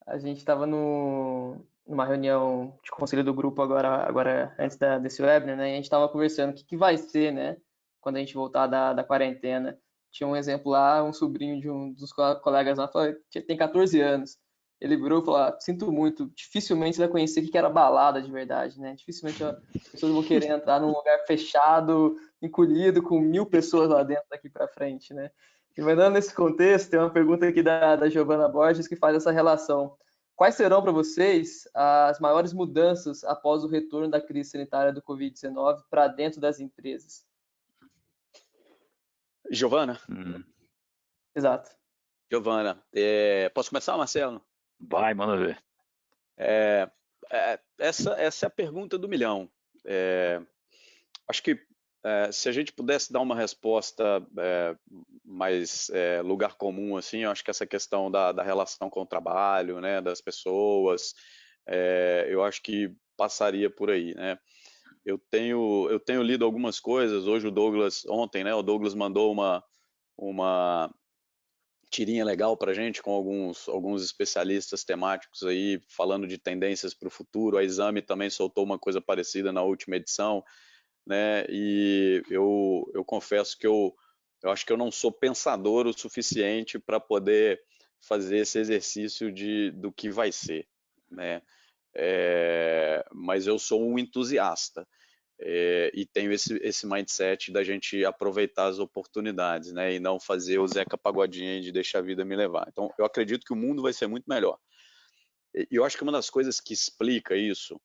A gente estava numa reunião de conselho do grupo agora antes desse webinar, né? E a gente estava conversando o que vai ser, né? Quando a gente voltar da quarentena. Tinha um exemplo lá, um sobrinho de um dos colegas lá, falou, tem 14 anos. Ele virou e falou, sinto muito, dificilmente você vai conhecer o que era balada de verdade, né? Dificilmente as pessoas vão querer entrar num lugar fechado, encolhido, com 1000 pessoas lá dentro daqui para frente, né? E mandando nesse contexto, tem uma pergunta aqui da Giovana Borges que faz essa relação. Quais serão para vocês as maiores mudanças após o retorno da crise sanitária do Covid-19 para dentro das empresas? Giovana? Exato. Giovana, posso começar, Marcelo? Vai, manda ver. Essa é a pergunta do milhão. Acho que se a gente pudesse dar uma resposta mais lugar comum, assim, eu acho que essa questão da relação com o trabalho, né, das pessoas, eu acho que passaria por aí, né? Eu tenho lido algumas coisas. Hoje ontem, né, o Douglas mandou uma tirinha legal para a gente com alguns especialistas temáticos aí falando de tendências para o futuro. A Exame também soltou uma coisa parecida na última edição, né? E eu confesso que eu acho que eu não sou pensador o suficiente para poder fazer esse exercício do que vai ser, né? Mas eu sou um entusiasta. E tenho esse mindset da gente aproveitar as oportunidades, né, e não fazer o Zeca Pagodinho de deixar a vida me levar. Então, eu acredito que o mundo vai ser muito melhor. E eu acho que uma das coisas que explica isso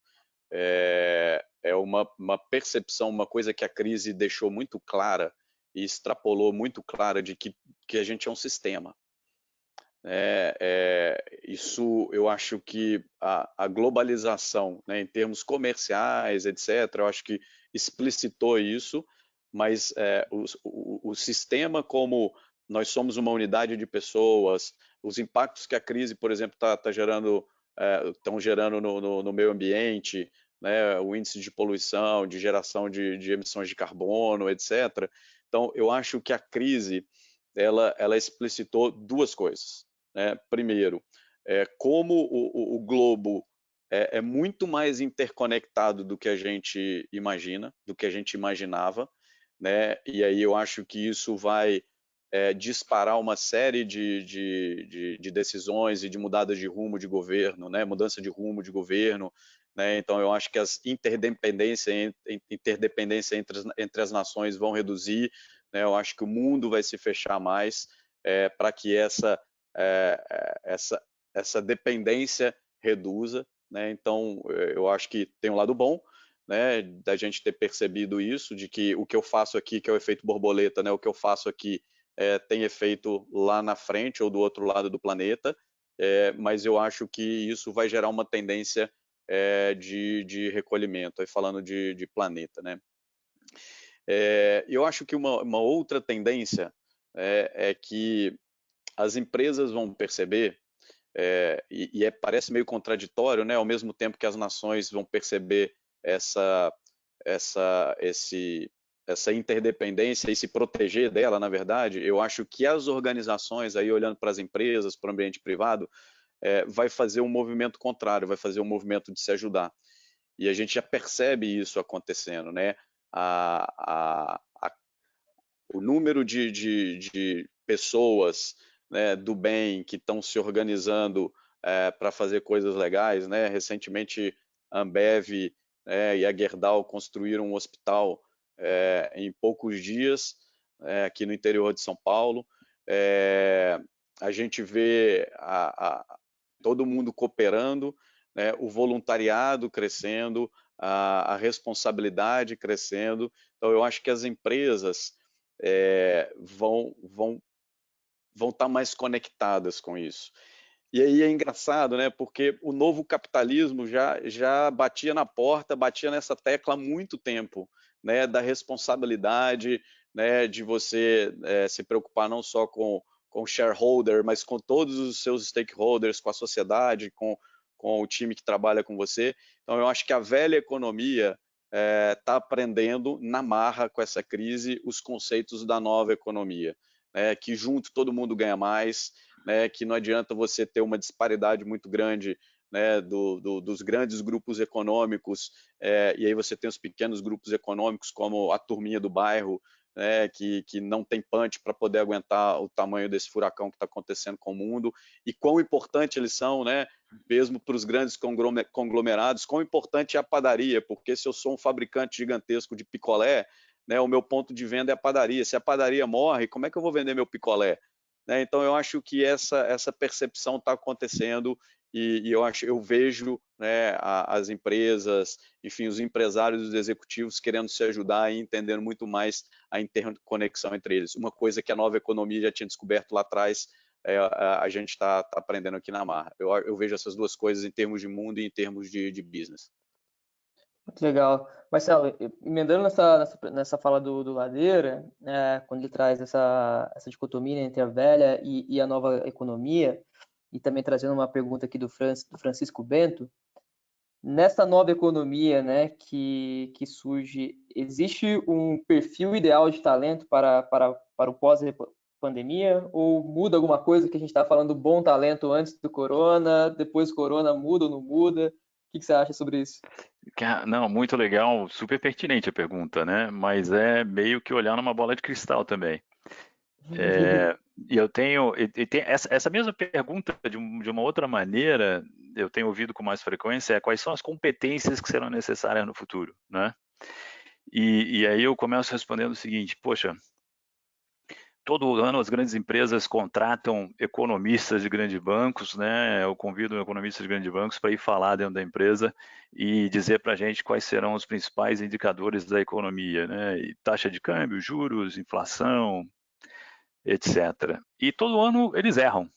é uma percepção, uma coisa que a crise deixou muito clara e extrapolou muito clara de que a gente é um sistema. Isso eu acho que a globalização, né, em termos comerciais, etc., eu acho que explicitou isso, mas o sistema como nós somos uma unidade de pessoas, os impactos que a crise, por exemplo, estão gerando no meio ambiente, né, o índice de poluição, de geração de emissões de carbono, etc. Então, eu acho que a crise ela explicitou duas coisas, né? Primeiro, como o globo é muito mais interconectado do que a gente imagina, do que a gente imaginava, né? E aí eu acho que isso vai disparar uma série de decisões e de mudadas de rumo de governo, né? Mudança de rumo de governo, né? Então eu acho que as interdependências entre as nações vão reduzir, né? Eu acho que o mundo vai se fechar mais para que essa dependência reduza, né? Então eu acho que tem um lado bom, né, da gente ter percebido isso, de que o que eu faço aqui, que é o efeito borboleta, né, o que eu faço aqui tem efeito lá na frente ou do outro lado do planeta, mas eu acho que isso vai gerar uma tendência de recolhimento, aí falando de planeta, né. Eu acho que uma outra tendência é que as empresas vão perceber, parece meio contraditório, né, ao mesmo tempo que as nações vão perceber essa interdependência e se proteger dela, na verdade, eu acho que as organizações, aí olhando para as empresas, para o ambiente privado, vai fazer um movimento contrário, vai fazer um movimento de se ajudar. E a gente já percebe isso acontecendo, né? O número de pessoas, né, do bem que estão se organizando para fazer coisas legais, né? Recentemente, a Ambev e a Gerdau construíram um hospital em poucos dias aqui no interior de São Paulo. A gente vê todo mundo cooperando, né, o voluntariado crescendo, a responsabilidade crescendo. Então, eu acho que as empresas vão estar mais conectadas com isso. E aí é engraçado, né? Porque o novo capitalismo já batia na porta, batia nessa tecla há muito tempo, né? Da responsabilidade, né? De você se preocupar não só com o shareholder, mas com todos os seus stakeholders, com a sociedade, com o time que trabalha com você. Então, eu acho que a velha economia está aprendendo na marra com essa crise os conceitos da nova economia, né? Que junto todo mundo ganha mais, né, que não adianta você ter uma disparidade muito grande, né, dos grandes grupos econômicos, e aí você tem os pequenos grupos econômicos, como a turminha do bairro, né, que não tem punch para poder aguentar o tamanho desse furacão que está acontecendo com o mundo, e quão importante eles são, né, mesmo para os grandes conglomerados, quão importante é a padaria, porque se eu sou um fabricante gigantesco de picolé, né, o meu ponto de venda é a padaria. Se a padaria morre, como é que eu vou vender meu picolé? Né? Então, eu acho que essa percepção está acontecendo e eu vejo, né, as empresas, enfim, os empresários e os executivos querendo se ajudar e entendendo muito mais a interconexão entre eles. Uma coisa que a nova economia já tinha descoberto lá atrás, a gente está aprendendo aqui na marra. Eu vejo essas duas coisas em termos de mundo e em termos de business. Muito legal. Marcelo, emendando nessa fala do Ladeira, quando ele traz essa dicotomia entre a velha e a nova economia, e também trazendo uma pergunta aqui do Francisco Bento, nessa nova economia, né, que surge, existe um perfil ideal de talento para o pós-pandemia, ou muda alguma coisa que a gente está falando bom talento antes do corona, depois do corona muda ou não muda? O que você acha sobre isso? Não, muito legal, super pertinente a pergunta, né? Mas é meio que olhar numa bola de cristal também. E eu tenho, essa mesma pergunta de uma outra maneira, eu tenho ouvido com mais frequência, quais são as competências que serão necessárias no futuro, né? E aí eu começo respondendo o seguinte, poxa, todo ano as grandes empresas contratam economistas de grandes bancos, né? Eu convido economistas de grandes bancos para ir falar dentro da empresa e dizer para a gente quais serão os principais indicadores da economia, né? E taxa de câmbio, juros, inflação, etc. E todo ano eles erram.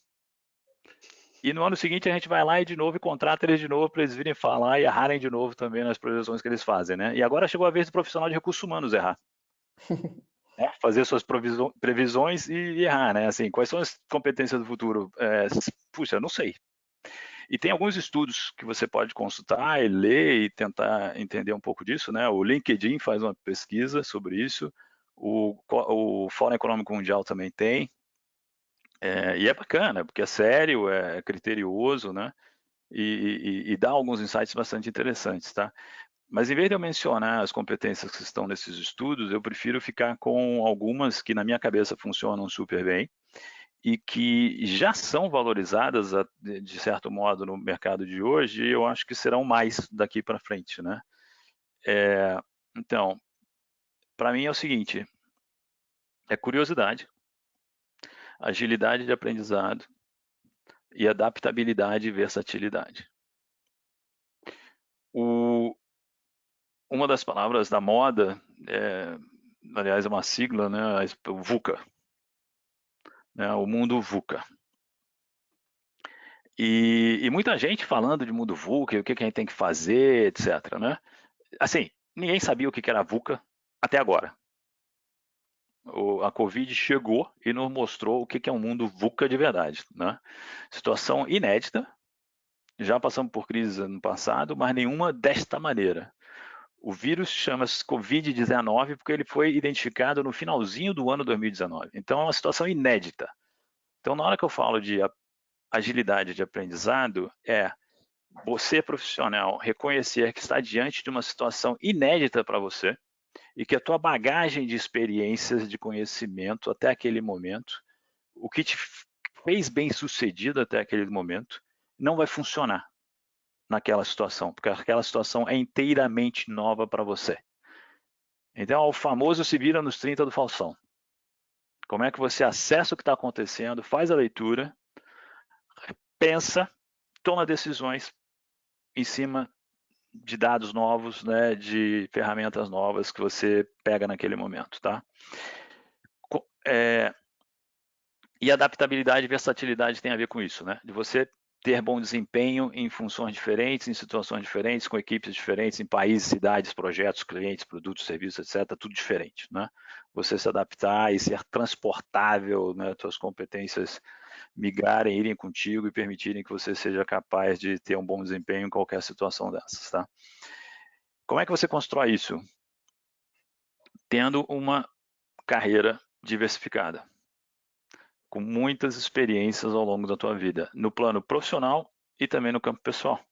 E no ano seguinte a gente vai lá e de novo contrata eles de novo para eles virem falar e errarem de novo também nas projeções que eles fazem, né? E agora chegou a vez do profissional de recursos humanos errar. né? Fazer suas previsões e errar, né? Assim, quais são as competências do futuro? Puxa, não sei. E tem alguns estudos que você pode consultar e ler e tentar entender um pouco disso, né? O LinkedIn faz uma pesquisa sobre isso, o Fórum Econômico Mundial também tem, e é bacana, porque é sério, é criterioso, né? E dá alguns insights bastante interessantes, tá? Mas em vez de eu mencionar as competências que estão nesses estudos, eu prefiro ficar com algumas que na minha cabeça funcionam super bem e que já são valorizadas de certo modo no mercado de hoje, e eu acho que serão mais daqui para frente, né? Então, para mim é o seguinte: é curiosidade, agilidade de aprendizado e adaptabilidade e versatilidade. Uma das palavras da moda, aliás, é uma sigla, né? O VUCA, né? O mundo VUCA. E muita gente falando de mundo VUCA, o que a gente tem que fazer, etc, né? Assim, ninguém sabia o que era VUCA até agora. A Covid chegou e nos mostrou o que é um mundo VUCA de verdade, né? Situação inédita, já passamos por crises no passado, mas nenhuma desta maneira. O vírus chama-se Covid-19 porque ele foi identificado no finalzinho do ano 2019. Então é uma situação inédita. Então, na hora que eu falo de agilidade de aprendizado, você, profissional, reconhecer que está diante de uma situação inédita para você e que a tua bagagem de experiências, de conhecimento até aquele momento, o que te fez bem sucedido até aquele momento, não vai funcionar naquela situação, porque aquela situação é inteiramente nova para você. Então, o famoso se vira nos 30 do Faustão. Como é que você acessa o que está acontecendo, faz a leitura, pensa, toma decisões em cima de dados novos, né, de ferramentas novas que você pega naquele momento, tá? E adaptabilidade e versatilidade tem a ver com isso, né? De você ter bom desempenho em funções diferentes, em situações diferentes, com equipes diferentes, em países, cidades, projetos, clientes, produtos, serviços, etc., tudo diferente, né? Você se adaptar e ser transportável, né? Suas competências migrarem, irem contigo e permitirem que você seja capaz de ter um bom desempenho em qualquer situação dessas, tá? Como é que você constrói isso? Tendo uma carreira diversificada, com muitas experiências ao longo da tua vida, no plano profissional e também no campo pessoal.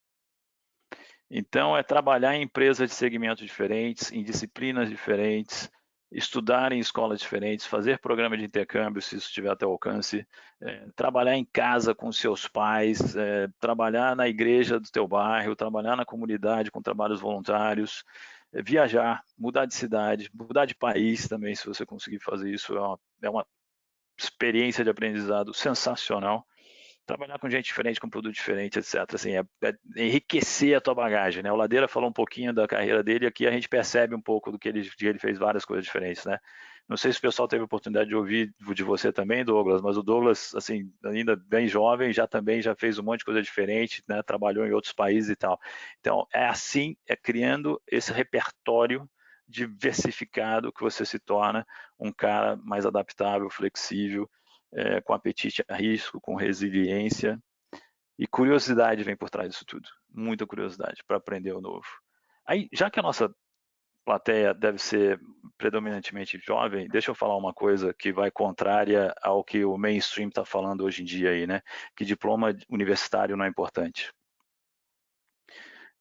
Então, é trabalhar em empresas de segmentos diferentes, em disciplinas diferentes, estudar em escolas diferentes, fazer programa de intercâmbio, se isso estiver até ao alcance, trabalhar em casa com seus pais, trabalhar na igreja do teu bairro, trabalhar na comunidade com trabalhos voluntários, viajar, mudar de cidade, mudar de país também, se você conseguir fazer isso, é uma experiência de aprendizado sensacional. Trabalhar com gente diferente, com produto diferente, etc. Assim, enriquecer a tua bagagem, né? O Ladeira falou um pouquinho da carreira dele, aqui a gente percebe um pouco do que ele fez várias coisas diferentes, né? Não sei se o pessoal teve a oportunidade de ouvir de você também, Douglas, mas o Douglas, assim, ainda bem jovem, também já fez um monte de coisa diferente, né? Trabalhou em outros países e tal. Então, é assim, criando esse repertório diversificado que você se torna um cara mais adaptável, flexível, com apetite a risco, com resiliência. E curiosidade vem por trás disso tudo. Muita curiosidade para aprender o novo. Aí, já que a nossa plateia deve ser predominantemente jovem, deixa eu falar uma coisa que vai contrária ao que o mainstream está falando hoje em dia aí, né? Que diploma universitário não é importante.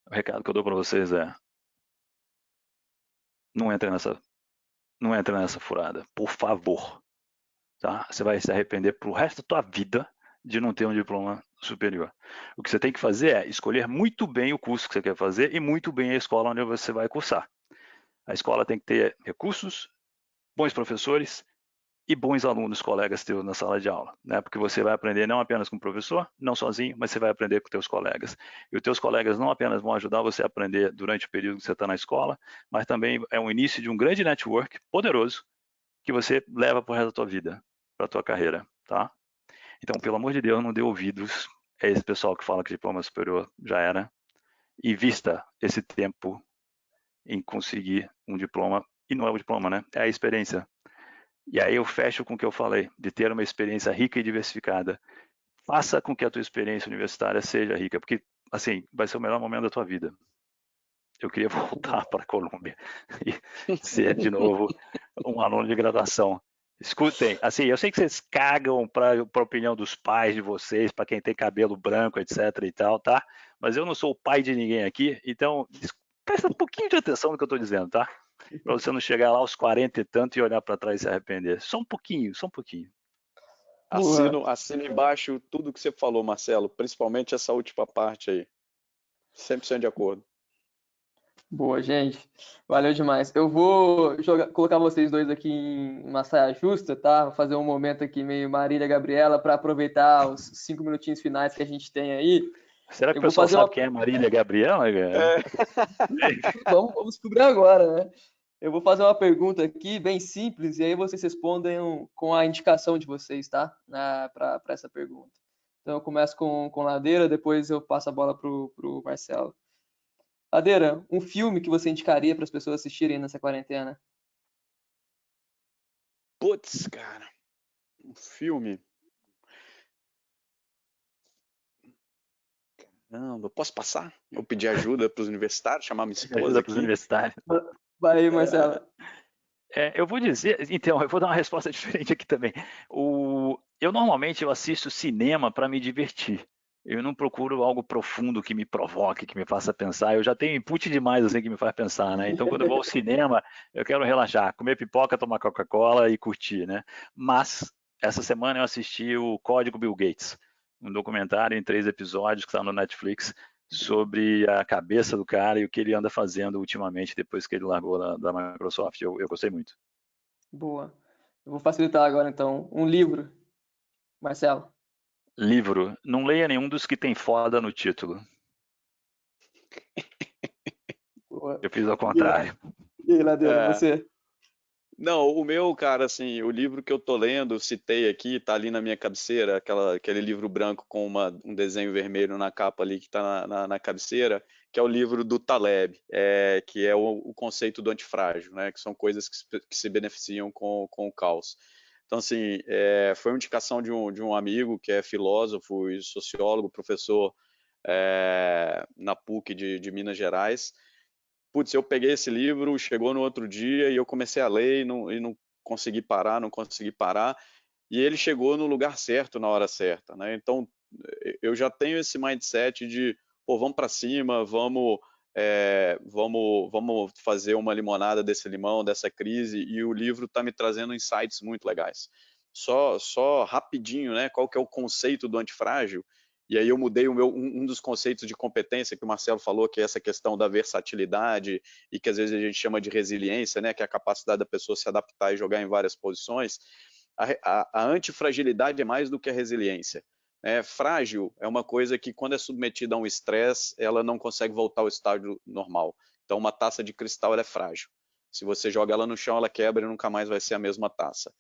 O recado que eu dou para vocês é: não entre nessa furada, por favor. Tá? Você vai se arrepender pro resto da tua vida de não ter um diploma superior. O que você tem que fazer é escolher muito bem o curso que você quer fazer e muito bem a escola onde você vai cursar. A escola tem que ter recursos, bons professores e bons alunos, colegas teus na sala de aula, né? Porque você vai aprender não apenas com o professor, não sozinho, mas você vai aprender com teus colegas. E os teus colegas não apenas vão ajudar você a aprender durante o período que você está na escola, mas também é o início de um grande network poderoso que você leva para o resto da tua vida, para a tua carreira, tá? Então, pelo amor de Deus, não dê ouvidos a esse pessoal que fala que diploma superior já era. Invista esse tempo em conseguir um diploma, e não é o diploma, né? É a experiência. E aí eu fecho com o que eu falei, de ter uma experiência rica e diversificada. Faça com que a tua experiência universitária seja rica, porque, assim, vai ser o melhor momento da tua vida. Eu queria voltar para a Colômbia e ser, de novo, um aluno de graduação. Escutem, assim, eu sei que vocês cagam para a opinião dos pais de vocês, para quem tem cabelo branco, etc e tal, tá? Mas eu não sou o pai de ninguém aqui, então presta um pouquinho de atenção no que eu estou dizendo, tá? Para você não chegar lá aos 40 e tanto e olhar para trás e se arrepender. Só um pouquinho, só um pouquinho. Assino embaixo tudo que você falou, Marcelo, principalmente essa última parte aí. 100% de acordo. Boa, gente. Valeu demais. Eu vou colocar vocês dois aqui em uma saia justa, tá? Vou fazer um momento aqui meio Marília Gabriela para aproveitar os 5 minutinhos finais que a gente tem aí. Será que Eu o vou pessoal fazer sabe quem é Marília Gabriela? Vamos descobrir agora, né? Eu vou fazer uma pergunta aqui bem simples e aí vocês respondem com a indicação de vocês, tá? Para essa pergunta. Então eu começo com Ladeira, depois eu passo a bola pro Marcelo. Ladeira, um filme que você indicaria para as pessoas assistirem nessa quarentena? Putz, cara, um filme. Caramba, posso passar? Eu pedi ajuda para os universitários, chamar minha esposa Ajuda para os aqui. universitários. Vai aí, Marcelo. Eu vou dizer, então, eu vou dar uma resposta diferente aqui também. Eu normalmente assisto cinema para me divertir. Eu não procuro algo profundo que me provoque, que me faça pensar. Eu já tenho input demais assim que me faz pensar, né? Então, quando eu vou ao cinema, eu quero relaxar, comer pipoca, tomar Coca-Cola e curtir, né? Mas essa semana eu assisti o Código Bill Gates, um documentário em 3 episódios que está no Netflix sobre a cabeça do cara e o que ele anda fazendo ultimamente depois que ele largou da Microsoft. Eu gostei muito. Boa. Eu vou facilitar agora, então. Um livro, Marcelo. Livro. Não leia nenhum dos que tem foda no título. Boa. Eu fiz ao contrário. E aí, Ladeira, você? Não, o meu, cara, assim, o livro que eu tô lendo, citei aqui, tá ali na minha cabeceira, aquele livro branco com um desenho vermelho na capa ali que tá na cabeceira, que é o livro do Taleb, que é o conceito do antifrágil, né, que são coisas que se beneficiam com o caos. Então, assim, foi uma indicação de um amigo que é filósofo e sociólogo, professor na PUC de Minas Gerais. Putz, eu peguei esse livro, chegou no outro dia e eu comecei a ler e não consegui parar, não consegui parar. E ele chegou no lugar certo, na hora certa, né? Então, eu já tenho esse mindset de, pô, vamos para cima, vamos fazer uma limonada desse limão, dessa crise. E o livro está me trazendo insights muito legais. Só rapidinho, né? Qual que é o conceito do antifrágil? E aí eu mudei um dos conceitos de competência que o Marcelo falou, que é essa questão da versatilidade e que às vezes a gente chama de resiliência, né, que é a capacidade da pessoa se adaptar e jogar em várias posições. A antifragilidade é mais do que a resiliência. Frágil é uma coisa que quando é submetida a um estresse, ela não consegue voltar ao estado normal. Então uma taça de cristal ela é frágil. Se você joga ela no chão, ela quebra e nunca mais vai ser a mesma taça.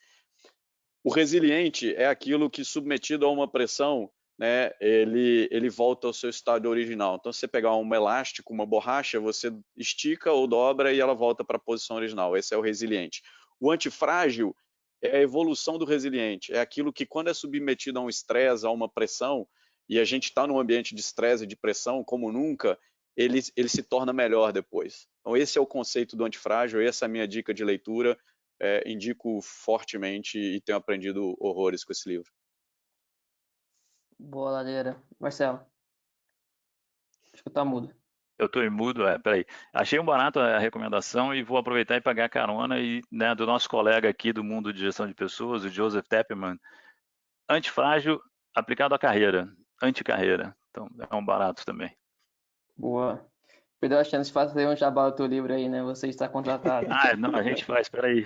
O resiliente é aquilo que, submetido a uma pressão, né, ele volta ao seu estado original. Então, se você pegar um elástico, uma borracha, você estica ou dobra e ela volta para a posição original. Esse é o resiliente. O antifrágil é a evolução do resiliente. É aquilo que, quando é submetido a um estresse, a uma pressão, e a gente está num ambiente de estresse e de pressão como nunca, ele se torna melhor depois. Então, esse é o conceito do antifrágil, essa é a minha dica de leitura. Indico fortemente e tenho aprendido horrores com esse livro. Boa, Ladeira. Marcelo. Acho que tá mudo. Eu estou em mudo, peraí. Achei um barato a recomendação e vou aproveitar e pagar a carona né, do nosso colega aqui do mundo de gestão de pessoas, o Joseph Tepperman. Antifrágil aplicado à carreira, anticarreira. Então, é um barato também. Boa. Perdeu a chance de fazer um jabá do teu livro aí, né? Você está contratado. Não, a gente faz, peraí.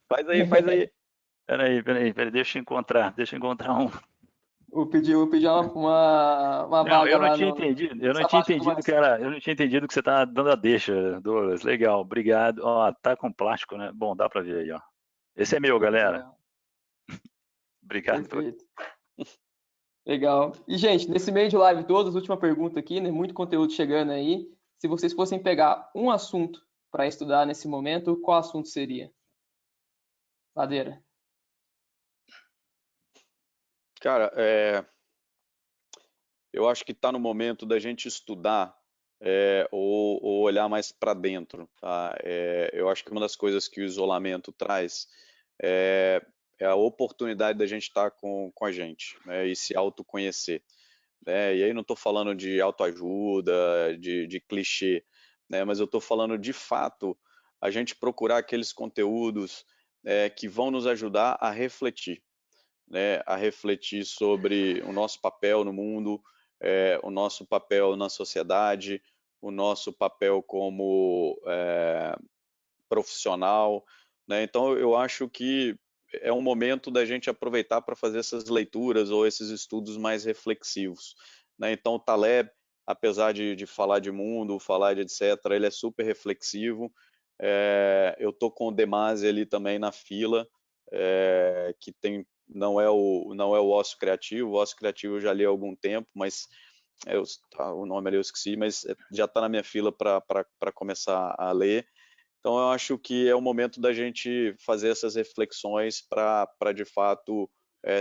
Faz aí. Peraí, deixa eu encontrar um. Eu pedi uma Não, vaga eu não lá tinha no entendido, eu não tinha sapato do entendido que Marcelo. era, eu não tinha entendido que você tá dando a deixa, Douglas. Legal, obrigado. Ó, tá com plástico, né? Bom, dá para ver aí, ó. Esse é meu, galera. Legal. Obrigado. Perfeito. Legal. E, gente, nesse meio de live todos, última pergunta aqui, né? Muito conteúdo chegando aí. Se vocês fossem pegar um assunto para estudar nesse momento, qual assunto seria? Ladeira. Cara, eu acho que está no momento da gente estudar ou olhar mais para dentro, tá? Eu acho que uma das coisas que o isolamento traz é a oportunidade da gente estar com a gente, né, e se autoconhecer, né? E aí não estou falando de autoajuda, de clichê, né? Mas eu estou falando de fato a gente procurar aqueles conteúdos que vão nos ajudar a refletir, né? A refletir sobre o nosso papel no mundo, o nosso papel na sociedade, o nosso papel como profissional, né? Então eu acho que é um momento da gente aproveitar para fazer essas leituras ou esses estudos mais reflexivos, né? Então o Taleb, apesar de falar de mundo, falar de etc., ele é super reflexivo. Eu tô com o Demasi ali também na fila, que tem não é o Ócio Criativo. O Ócio Criativo eu já li há algum tempo, mas o nome ali eu esqueci, mas já está na minha fila para começar a ler. Então, eu acho que é o momento da gente fazer essas reflexões para de fato,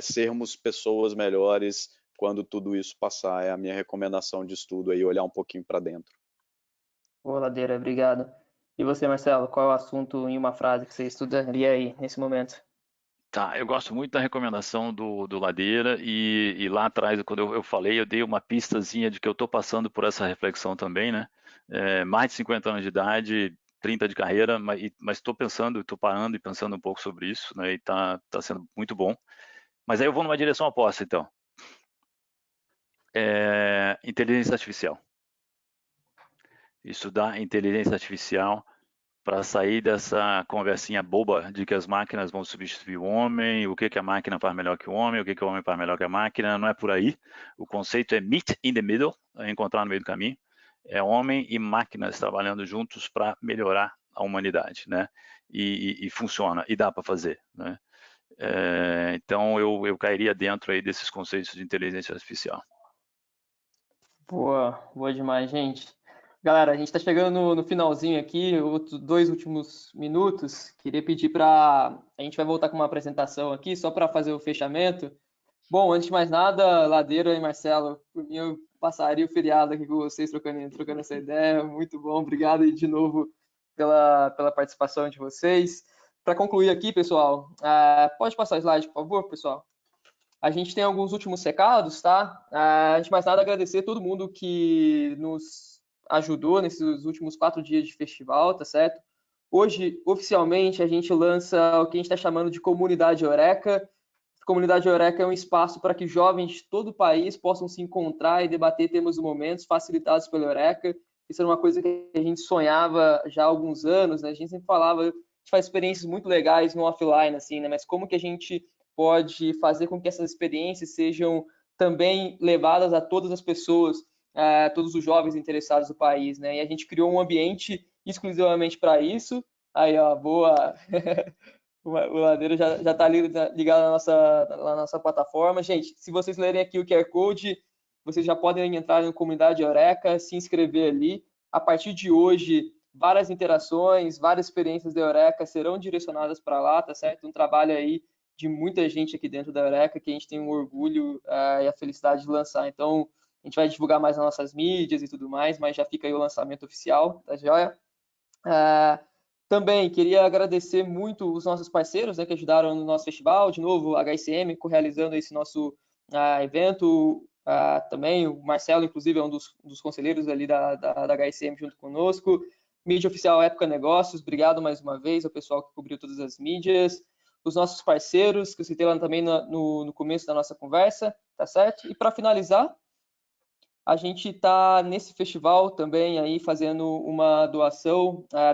sermos pessoas melhores quando tudo isso passar. É a minha recomendação de estudo aí, olhar um pouquinho para dentro. Boa, Ladeira, obrigado. E você, Marcelo, qual é o assunto em uma frase que você estudaria aí nesse momento? Tá, eu gosto muito da recomendação do Ladeira e lá atrás, quando eu falei, eu dei uma pistazinha de que eu estou passando por essa reflexão também, né? Mais de 50 anos de idade, 30 de carreira, mas estou pensando, estou parando e pensando um pouco sobre isso, né? E tá sendo muito bom. Mas aí eu vou numa direção oposta, então. Inteligência artificial. Estudar inteligência artificial para sair dessa conversinha boba de que as máquinas vão substituir o homem, o que a máquina faz melhor que o homem, o que o homem faz melhor que a máquina. Não é por aí. O conceito é meet in the middle, encontrar no meio do caminho. É homem e máquinas trabalhando juntos para melhorar a humanidade, né? E funciona, e dá para fazer, né? Então eu cairia dentro aí desses conceitos de inteligência artificial. Boa, boa demais, gente. Galera, a gente está chegando no finalzinho aqui, os 2 últimos minutos. Queria pedir para. A gente vai voltar com uma apresentação aqui, só para fazer o fechamento. Bom, antes de mais nada, Ladeira e Marcelo, por mim eu passaria o feriado aqui com vocês, trocando essa ideia. Muito bom, obrigado aí de novo pela participação de vocês. Para concluir aqui, pessoal, pode passar o slide, por favor, pessoal? A gente tem alguns últimos recados, tá? Antes de mais nada, agradecer a todo mundo que nos ajudou nesses últimos 4 dias de festival, tá certo? Hoje, oficialmente, a gente lança o que a gente está chamando de Comunidade Eureka. A Comunidade Eureka é um espaço para que jovens de todo o país possam se encontrar e debater temas do momento, facilitados pela Eureka. Isso era uma coisa que a gente sonhava já há alguns anos, né? A gente sempre falava, a gente faz experiências muito legais no offline, assim, né? Mas como que a gente pode fazer com que essas experiências sejam também levadas a todas as pessoas, a todos os jovens interessados do país, né? E a gente criou um ambiente exclusivamente para isso. Aí, ó, boa. O Ladeiro já está ligado na nossa plataforma. Gente, se vocês lerem aqui o QR Code, vocês já podem entrar na comunidade Eureka, se inscrever ali. A partir de hoje, várias interações, várias experiências da Eureka serão direcionadas para lá, tá certo? Um trabalho aí de muita gente aqui dentro da Eureka que a gente tem um orgulho e a felicidade de lançar. Então, a gente vai divulgar mais nas nossas mídias e tudo mais, mas já fica aí o lançamento oficial, tá joia? Também queria agradecer muito os nossos parceiros, né, que ajudaram no nosso festival, de novo, a HSM, realizando esse nosso evento. Também o Marcelo, inclusive, é um dos conselheiros ali da HSM junto conosco. Mídia oficial Época Negócios, obrigado mais uma vez ao pessoal que cobriu todas as mídias. Os nossos parceiros, que eu citei lá também no começo da nossa conversa, tá certo? E para finalizar, a gente está nesse festival também aí fazendo uma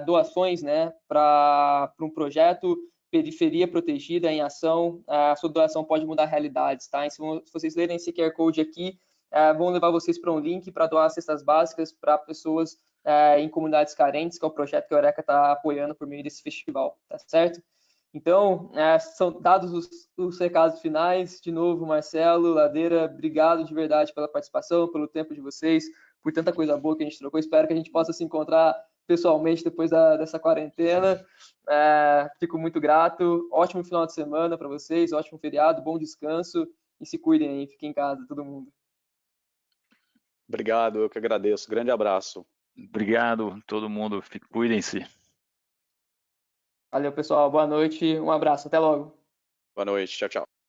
doações, né, para um projeto Periferia Protegida em Ação. A sua doação pode mudar realidades, tá? E se vocês lerem esse QR Code aqui, vão levar vocês para um link para doar cestas básicas para pessoas em comunidades carentes, que é o projeto que a Eureka está apoiando por meio desse festival, tá certo? Então, são dados os recados finais. De novo, Marcelo, Ladeira, obrigado de verdade pela participação, pelo tempo de vocês, por tanta coisa boa que a gente trocou. Espero que a gente possa se encontrar pessoalmente depois dessa quarentena. Fico muito grato. Ótimo final de semana para vocês, ótimo feriado, bom descanso e se cuidem aí, fiquem em casa, todo mundo. Obrigado, eu que agradeço. Grande abraço. Obrigado, todo mundo. Cuidem-se. Valeu, pessoal. Boa noite. Um abraço. Até logo. Boa noite. Tchau, tchau.